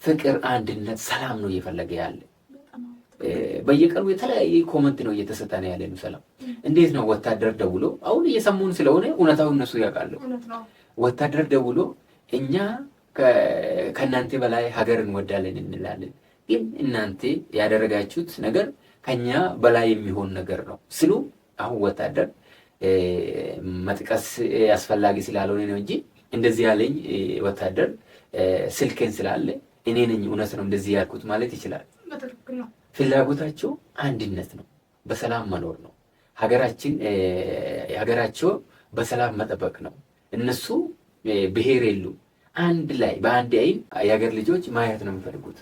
ፍቅር፣ አንድነት፣ ሰላም ነው እየፈለገ ያለ። በየቀኑ የተለያየ ኮመንት ነው እየተሰጠ ነው ያለ። ሰላም እንዴት ነው? ወታደር ደውሎ አሁን እየሰሙን ስለሆነ እውነታው እነሱ ያውቃሉ። ወታደር ደውሎ እኛ ከእናንተ በላይ ሀገር እንወዳለን እንላለን፣ ግን እናንተ ያደረጋችሁት ነገር ከኛ በላይ የሚሆን ነገር ነው ስሉ አሁን ወታደር መጥቀስ አስፈላጊ ስላልሆነ ነው እንጂ እንደዚህ ያለኝ ወታደር ስልኬን ስላለ እኔ ነኝ እውነት ነው እንደዚህ ያልኩት ማለት ይችላል። ፍላጎታቸው አንድነት ነው፣ በሰላም መኖር ነው። ሀገራቸው በሰላም መጠበቅ ነው። እነሱ ብሔር የሉም። አንድ ላይ በአንድ አይን የሀገር ልጆች ማየት ነው የሚፈልጉት።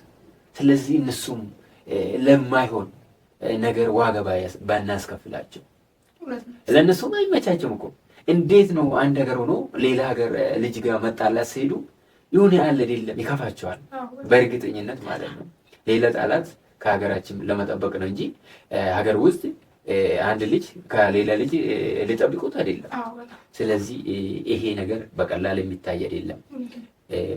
ስለዚህ እነሱም ለማይሆን ነገር ዋጋ ባናስከፍላቸው። ለእነሱም አይመቻቸውም እኮ። እንዴት ነው አንድ ሀገር ሆኖ ሌላ ሀገር ልጅ ጋር መጣላት ሲሄዱ ይሁን ያለ የለም ይከፋቸዋል፣ በእርግጠኝነት ማለት ነው። ሌላ ጣላት ከሀገራችን ለመጠበቅ ነው እንጂ ሀገር ውስጥ አንድ ልጅ ከሌላ ልጅ ሊጠብቁት አይደለም። ስለዚህ ይሄ ነገር በቀላል የሚታይ አይደለም።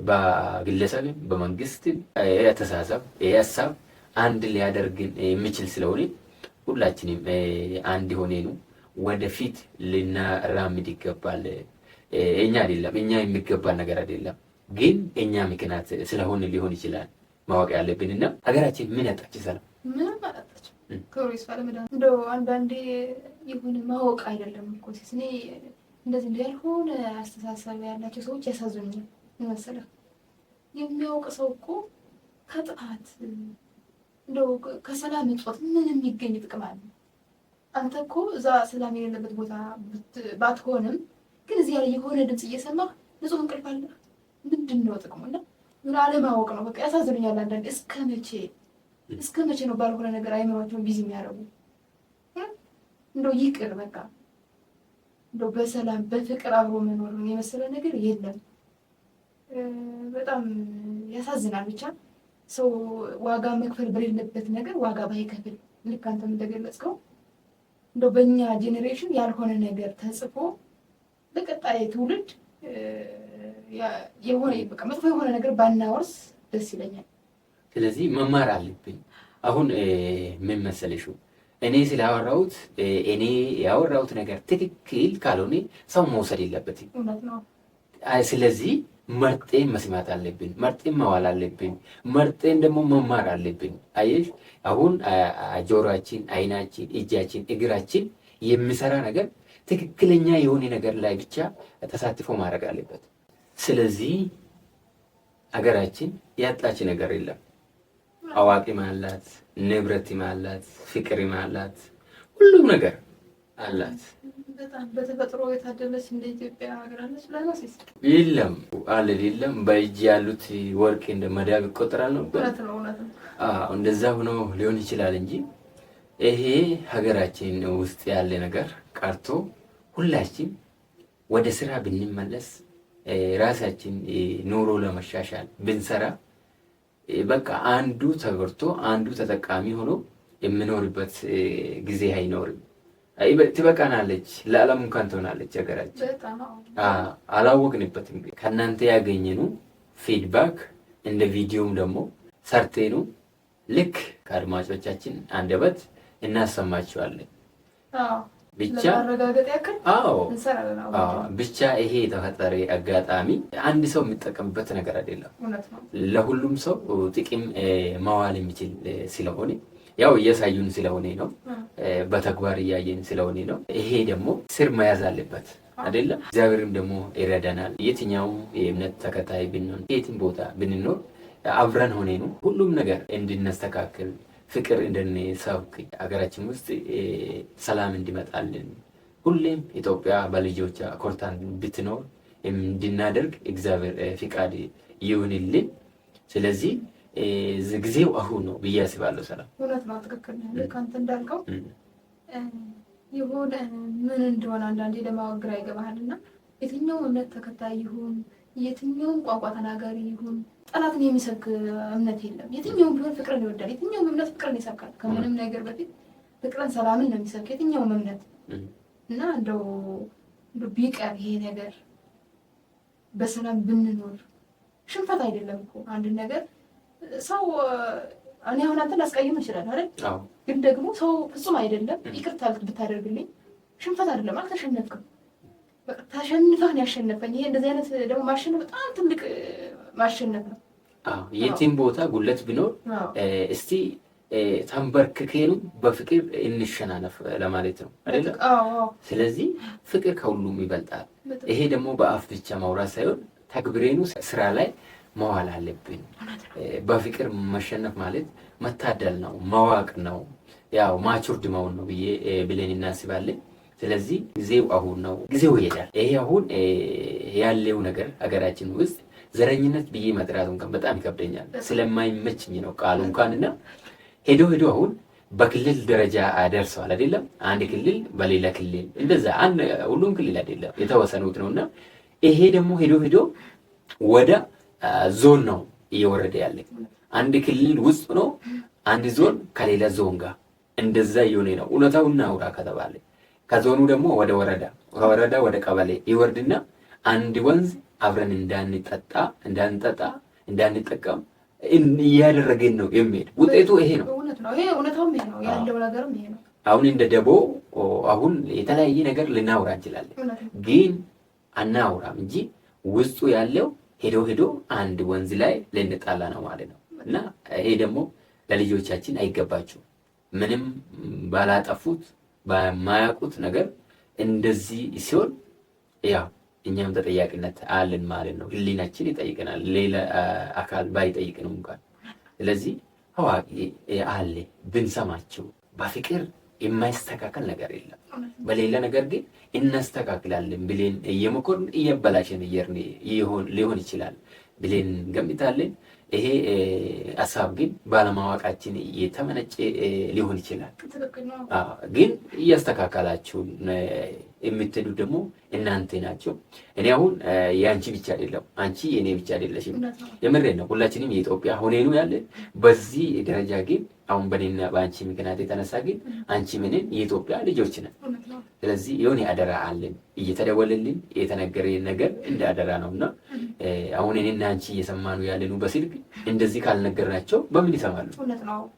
በግለሰብም በመንግስትም አስተሳሰብ ሀሳብ አንድ ሊያደርግን የሚችል ስለሆነ ሁላችንም አንድ ሆነን ወደፊት ልናራምድ ይገባል። እኛ አይደለም እኛ የሚገባል ነገር አይደለም፣ ግን እኛ ምክንያት ስለሆነ ሊሆን ይችላል ማወቅ ያለብንና ሀገራችን ምን ያጣች ሰላም ምንም አላጣች። ክብሩስ ባለመዳን እንደው አንዳንዴ የሆነ ማወቅ አይደለም እኮ እኔ እንደዚህ ያልሆነ አስተሳሰብ ያላቸው ሰዎች ያሳዝኑኛል። መሰለህ የሚያውቅ ሰው እኮ ከጥፋት እንደው ከሰላም እጦት ምን የሚገኝ ጥቅም አለ? አንተ እኮ እዛ ሰላም የሌለበት ቦታ ባትሆንም ግን እዚህ ያለ የሆነ ድምፅ እየሰማህ ንጹህ እንቅልፍ አለ። ምንድን ነው ጥቅሙና ምን አለማወቅ ነው። በቃ ያሳዝኑኛል አንዳንዴ። እስከ መቼ ነው ባልሆነ ነገር አይምሯቸውን ቢዚ የሚያደርጉ? እንደው ይቅር በቃ እንደው በሰላም በፍቅር አብሮ መኖር የመሰለ ነገር የለም። በጣም ያሳዝናል። ብቻ ሰው ዋጋ መክፈል በሌለበት ነገር ዋጋ ባይከፍል፣ ልክ አንተም እንደገለጽከው እንደው በእኛ ጄኔሬሽን ያልሆነ ነገር ተጽፎ ለቀጣይ ትውልድ የሆነ በቃ መጥፎ የሆነ ነገር ባናወርስ ደስ ይለኛል። ስለዚህ መማር አለብኝ። አሁን ምን መሰለሽ እኔ ስላወራሁት እኔ ያወራሁት ነገር ትክክል ካልሆነ ሰው መውሰድ የለበትም። ስለዚህ መርጤን መስማት አለብን፣ መርጤን መዋል አለብን፣ መርጤን ደግሞ መማር አለብን። አየሽ አሁን ጆሮአችን፣ አይናችን፣ እጃችን፣ እግራችን የሚሰራ ነገር ትክክለኛ የሆነ ነገር ላይ ብቻ ተሳትፎ ማድረግ አለበት። ስለዚህ አገራችን ያጣች ነገር የለም። አዋቂም አላት፣ ንብረትም አላት፣ ፍቅርም አላት፣ ሁሉም ነገር አላት። በጣም በተፈጥሮ የታደለች እንደ ኢትዮጵያ ሀገር አለች ብላለች። የለም አለ የለም። በእጅ ያሉት ወርቅ እንደ መዳብ ይቆጠራል ነው። እውነት ነው፣ እውነት ነው። እንደዛ ሆኖ ሊሆን ይችላል እንጂ ይሄ ሀገራችን ውስጥ ያለ ነገር ቀርቶ ሁላችን ወደ ስራ ብንመለስ ራሳችን ኑሮ ለመሻሻል ብንሰራ በቃ አንዱ ተጎድቶ አንዱ ተጠቃሚ ሆኖ የምኖርበት ጊዜ አይኖርም። ትበቃናለች፣ ለዓለም እንኳን ትሆናለች ሀገራችን። አላወቅንበትም። ከእናንተ ያገኘኑ ፊድባክ እንደ ቪዲዮም ደግሞ ሰርቴኑ ልክ ከአድማጮቻችን አንደበት እናሰማችኋለን። ብቻ ብቻ ይሄ የተፈጠረ አጋጣሚ አንድ ሰው የሚጠቀምበት ነገር አይደለም። ለሁሉም ሰው ጥቅም መዋል የሚችል ስለሆነ ያው እያሳዩን ስለሆነ ነው፣ በተግባር እያየን ስለሆነ ነው። ይሄ ደግሞ ስር መያዝ አለበት አይደለም። እግዚአብሔርም ደግሞ ይረዳናል። የትኛውም የእምነት ተከታይ ብንሆን የትም ቦታ ብንኖር አብረን ሆነ ነው ሁሉም ነገር እንድናስተካክል ፍቅር እንድንሰብክ ሀገራችን ውስጥ ሰላም እንዲመጣልን ሁሌም ኢትዮጵያ በልጆቿ ኮርታን ብትኖር እንድናደርግ እግዚአብሔር ፍቃድ ይሁንልን። ስለዚህ ጊዜው አሁን ነው ብዬ አስባለሁ። ሰላም እውነት ነው፣ ትክክል ነው። ልክ አንተ እንዳልከው የሆነ ምን እንደሆነ አንዳንዴ ለማወቅ ግራ ይገባሃልና የትኛውም እምነት ተከታይ ይሁን የትኛውም ቋንቋ ተናጋሪ ይሁን ጠላትን የሚሰብክ እምነት የለም። የትኛውም ቢሆን ፍቅርን ይወዳል። የትኛውም እምነት ፍቅርን ይሰብካል። ከምንም ነገር በፊት ፍቅርን፣ ሰላምን ነው የሚሰብክ የትኛውም እምነት እና እንደው ቢቀር ይሄ ነገር በሰላም ብንኖር ሽንፈት አይደለም እኮ አንድ ነገር ሰው እኔ አሁን አንተ ላስቀይም ይችላል አይደል? ግን ደግሞ ሰው ፍጹም አይደለም። ይቅርታ ብታደርግልኝ ሽንፈት አይደለም። አልተሸነፍክም፣ በቃ ተሸንፈህ ያሸነፈኝ። ይሄ እንደዚህ አይነት ደግሞ ማሸነፍ በጣም ትልቅ ማሸነፍ ነው። የትም ቦታ ጉለት ቢኖር እስቲ ተንበርክኬኑ በፍቅር እንሸናነፍ ለማለት ነው አይደል? ስለዚህ ፍቅር ከሁሉም ይበልጣል። ይሄ ደግሞ በአፍ ብቻ ማውራት ሳይሆን ተግብሬኑ ስራ ላይ መዋል አለብን። በፍቅር መሸነፍ ማለት መታደል ነው፣ ማዋቅ ነው፣ ያው ማቹርድ መሆን ነው ብለን እናስባለን። ስለዚህ ጊዜው አሁን ነው፣ ጊዜው ይሄዳል። ይሄ አሁን ያለው ነገር ሀገራችን ውስጥ ዘረኝነት ብዬ መጥራት እንኳን በጣም ይከብደኛል፣ ስለማይመችኝ ነው ቃሉ እንኳንና ሄዶ አሁን በክልል ደረጃ ደርሰዋል አይደለም? አንድ ክልል በሌላ ክልል እንደዛ ሁሉም ክልል አይደለም የተወሰኑት ነውና ይሄ ደግሞ ሄዶ ወደ ዞን ነው እየወረደ ያለ። አንድ ክልል ውስጥ ነው አንድ ዞን ከሌላ ዞን ጋር እንደዛ እየሆነ ነው። እውነታውና አውራ ከተባለ ከዞኑ ደግሞ ወደ ወረዳ፣ ከወረዳ ወደ ቀበሌ ይወርድና አንድ ወንዝ አብረን እንዳንጠቀም እያደረገን ነው የሚሄድ። ውጤቱ ይሄ ነው። አሁን እንደ ደቦ አሁን የተለያየ ነገር ልናውራ እንችላለን፣ ግን አናውራም እንጂ ውስጡ ያለው ሄዶ አንድ ወንዝ ላይ ልንጣላ ነው ማለት ነው። እና ይሄ ደግሞ ለልጆቻችን አይገባቸውም። ምንም ባላጠፉት በማያውቁት ነገር እንደዚህ ሲሆን ያው እኛም ተጠያቂነት አለን ማለት ነው። ህሊናችን ይጠይቀናል፣ ሌላ አካል ባይጠይቅንም እንኳን። ስለዚህ አዋቂ አለ ብንሰማቸው። በፍቅር የማይስተካከል ነገር የለም። በሌላ ነገር ግን እናስተካክላለን ብለን እየመኮርን እያበላሸን ሊሆን ይችላል ብለን ገምታለን። ይሄ ሀሳብ ግን ባለማወቃችን የተመነጨ ሊሆን ይችላል። ግን እያስተካከላችሁ የምትሄዱ ደግሞ እናንተ ናቸው። እኔ አሁን የአንቺ ብቻ አይደለም፣ አንቺ የኔ ብቻ አይደለሽም። የምሬን ነው። ሁላችንም የኢትዮጵያ ሆነኑ ያለን በዚህ ደረጃ ግን አሁን በኔና በአንቺ ምክንያት የተነሳ ግን አንቺ ምንን የኢትዮጵያ ልጆች ነን። ስለዚህ የሆነ አደራ አለን እየተደወለልን የተነገረ ነገር እንደ አደራ ነውና አሁን እኔና አንቺ እየሰማኑ ያለኑ በስልክ እንደዚህ ካልነገርናቸው በምን ይሰማሉ?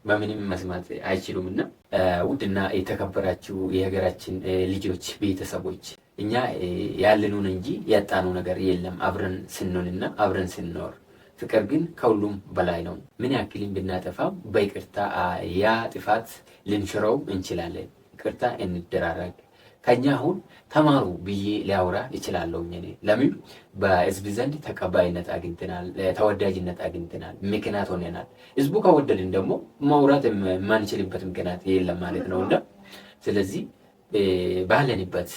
በምንም መስማት አይችሉምና ውድና የተከበራችሁ የሀገራችን ልጆች ቤተሰቦች እኛ ያለኑን እንጂ ያጣኑ ነገር የለም። አብረን ስንሆንና አብረን ስንኖር ፍቅር ግን ከሁሉም በላይ ነው። ምን ያክልን ብናጠፋም በይቅርታ ያ ጥፋት ልንሽረው እንችላለን። ይቅርታ እንደራረግ። ከኛ አሁን ተማሩ ብዬ ሊያወራ ይችላለሁ። እኔ ለምን በህዝብ ዘንድ ተቀባይነት አግኝተናል፣ ተወዳጅነት አግኝተናል፣ ምክንያት ሆነናል። ህዝቡ ከወደድን ደግሞ ማውራት የማንችልበት ምክንያት የለም ማለት ነውና ስለዚህ ባለንበት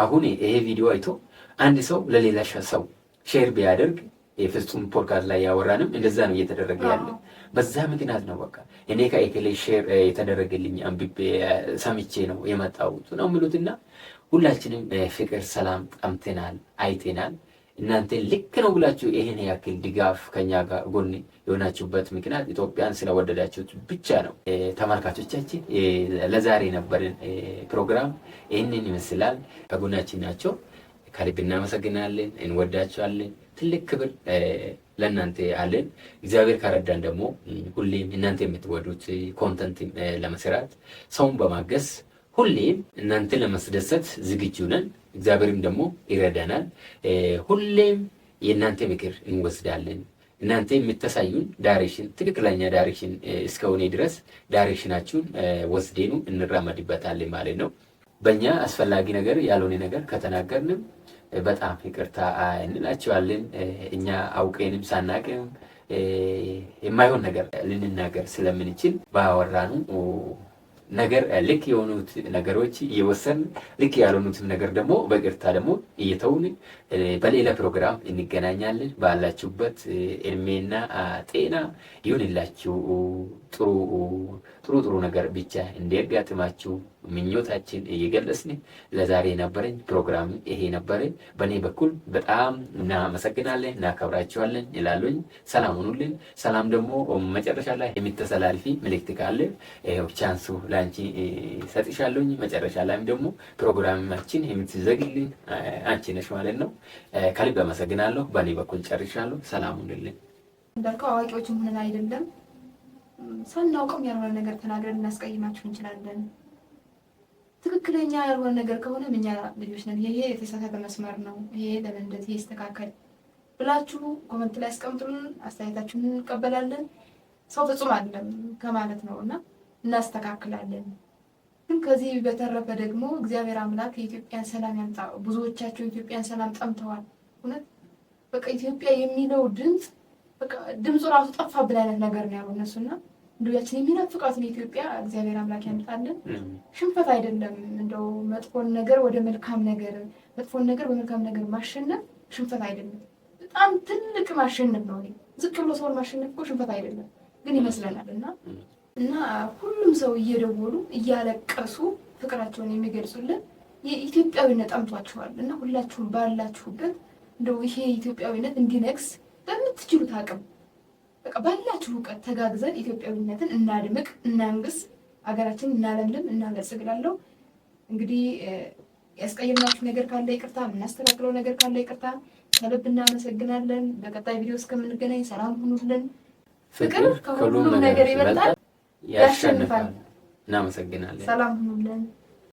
አሁን ይሄ ቪዲዮ አይቶ አንድ ሰው ለሌላ ሰው ሼር ቢያደርግ የፍጹም ፖድካስት ላይ ያወራንም እንደዛ ነው እየተደረገ ያለ። በዛ ምክንያት ነው በቃ እኔ ከኤክሌ ሼር የተደረገልኝ አንብቤ ሰምቼ ነው የመጣሁት ነው የሚሉትና ሁላችንም ፍቅር፣ ሰላም ጠምተናል፣ አይተናል። እናንተ ልክ ነው ብላችሁ ይሄን ያክል ድጋፍ ከኛ ጋር ጎን የሆናችሁበት ምክንያት ኢትዮጵያን ስለወደዳችሁት ብቻ ነው። ተመልካቾቻችን ለዛሬ ነበርን ፕሮግራም ይህንን ይመስላል። ከጎናችን ናቸው። ከልብ እናመሰግናለን፣ እንወዳቸዋለን። ትልቅ ክብር ለእናንተ አለን። እግዚአብሔር ካረዳን ደግሞ ሁሌም እናንተ የምትወዱት ኮንተንት ለመስራት ሰውን በማገዝ ሁሌም እናንተ ለማስደሰት ዝግጁ ነን። እግዚአብሔርም ደግሞ ይረዳናል። ሁሌም የእናንተ ምክር እንወስዳለን። እናንተ የምታሳዩን ዳይሬክሽን ትክክለኛ ዳይሬክሽን እስከሆነ ድረስ ዳይሬክሽናችሁን ወስደኑ እንራመድበታለን ማለት ነው። በእኛ አስፈላጊ ነገር ያልሆነ ነገር ከተናገርንም በጣም ይቅርታ እንላቸዋለን። እኛ አውቀንም ሳናቅም የማይሆን ነገር ልንናገር ስለምንችል ባወራኑ ነገር ልክ የሆኑት ነገሮች እየወሰን ልክ ያልሆኑትም ነገር ደግሞ በቅርታ ደግሞ እየተውን በሌላ ፕሮግራም እንገናኛለን። ባላችሁበት እድሜና ጤና ይሁንላችሁ። ጥሩ ነገር ብቻ እንዲያጋጥማችሁ ምኞታችን እየገለጽን ለዛሬ የነበረኝ ፕሮግራም ይሄ ነበረ። በእኔ በኩል በጣም እናመሰግናለን፣ እናከብራችኋለን ይላሉኝ። ሰላም ሁኑልን። ሰላም ደግሞ መጨረሻ ላይ የምትተላልፊ መልእክት ካለ ቻንሱ ለአንቺ ሰጥሻለሁኝ። መጨረሻ ላይም ደግሞ ፕሮግራማችን የምትዘግልን አንቺ ነሽ ማለት ነው። ከልብ አመሰግናለሁ። በእኔ በኩል ጨርሻለሁ። ሰላም ሁኑልን። እንዳልከው አዋቂዎችም ሆነን አይደለም ሳናውቅም ያልሆነ ነገር ተናግረን እናስቀይማችሁ እንችላለን። ትክክለኛ ያልሆነ ነገር ከሆነ እኛ ልጆች ነን፣ ይሄ የተሳሳተ መስመር ነው፣ ይሄ ለምን እንደዚህ ይስተካከል ብላችሁ ኮመንት ላይ አስቀምጡልን። አስተያየታችሁን እንቀበላለን። ሰው ፍጹም አይደለም ከማለት ነው እና እናስተካክላለን። ግን ከዚህ በተረፈ ደግሞ እግዚአብሔር አምላክ የኢትዮጵያን ሰላም ያምጣ። ብዙዎቻቸው የኢትዮጵያን ሰላም ጠምተዋል። እውነት በቃ ኢትዮጵያ የሚለው ድምፅ በቃ ድምፁ ራሱ ጠፋብን አይነት ነገር ነው ያሉ እነሱና እንደው ያችን የሚናፍቃትን ኢትዮጵያ እግዚአብሔር አምላክ ያምጣልን። ሽንፈት አይደለም እንደው መጥፎን ነገር ወደ መልካም ነገር፣ መጥፎን ነገር በመልካም ነገር ማሸነፍ ሽንፈት አይደለም። በጣም ትልቅ ማሸነፍ ነው። ዝቅ ብሎ ሰውን ማሸነፍ እኮ ሽንፈት አይደለም ግን ይመስለናል። እና ሁሉም ሰው እየደወሉ እያለቀሱ ፍቅራቸውን የሚገልጹልን የኢትዮጵያዊነት ጠምቷቸዋል። እና ሁላችሁም ባላችሁበት እንደው ይሄ ኢትዮጵያዊነት እንዲነግስ በምትችሉት አቅም በቃ ባላችሁ እውቀት ተጋግዘን ኢትዮጵያዊነትን እናድምቅ፣ እናንግስ፣ ሀገራችንን እናለምልም፣ እናበልጽግላለሁ። እንግዲህ ያስቀየምናችሁ ነገር ካለ ይቅርታ፣ የምናስተካክለው ነገር ካለ ይቅርታ። ከልብ እናመሰግናለን። በቀጣይ ቪዲዮ እስከምንገናኝ ሰላም ሁኑልን። ፍቅር ከሁሉም ነገር ይበልጣል፣ ያሸንፋል። እናመሰግናለን። ሰላም ሁኑልን።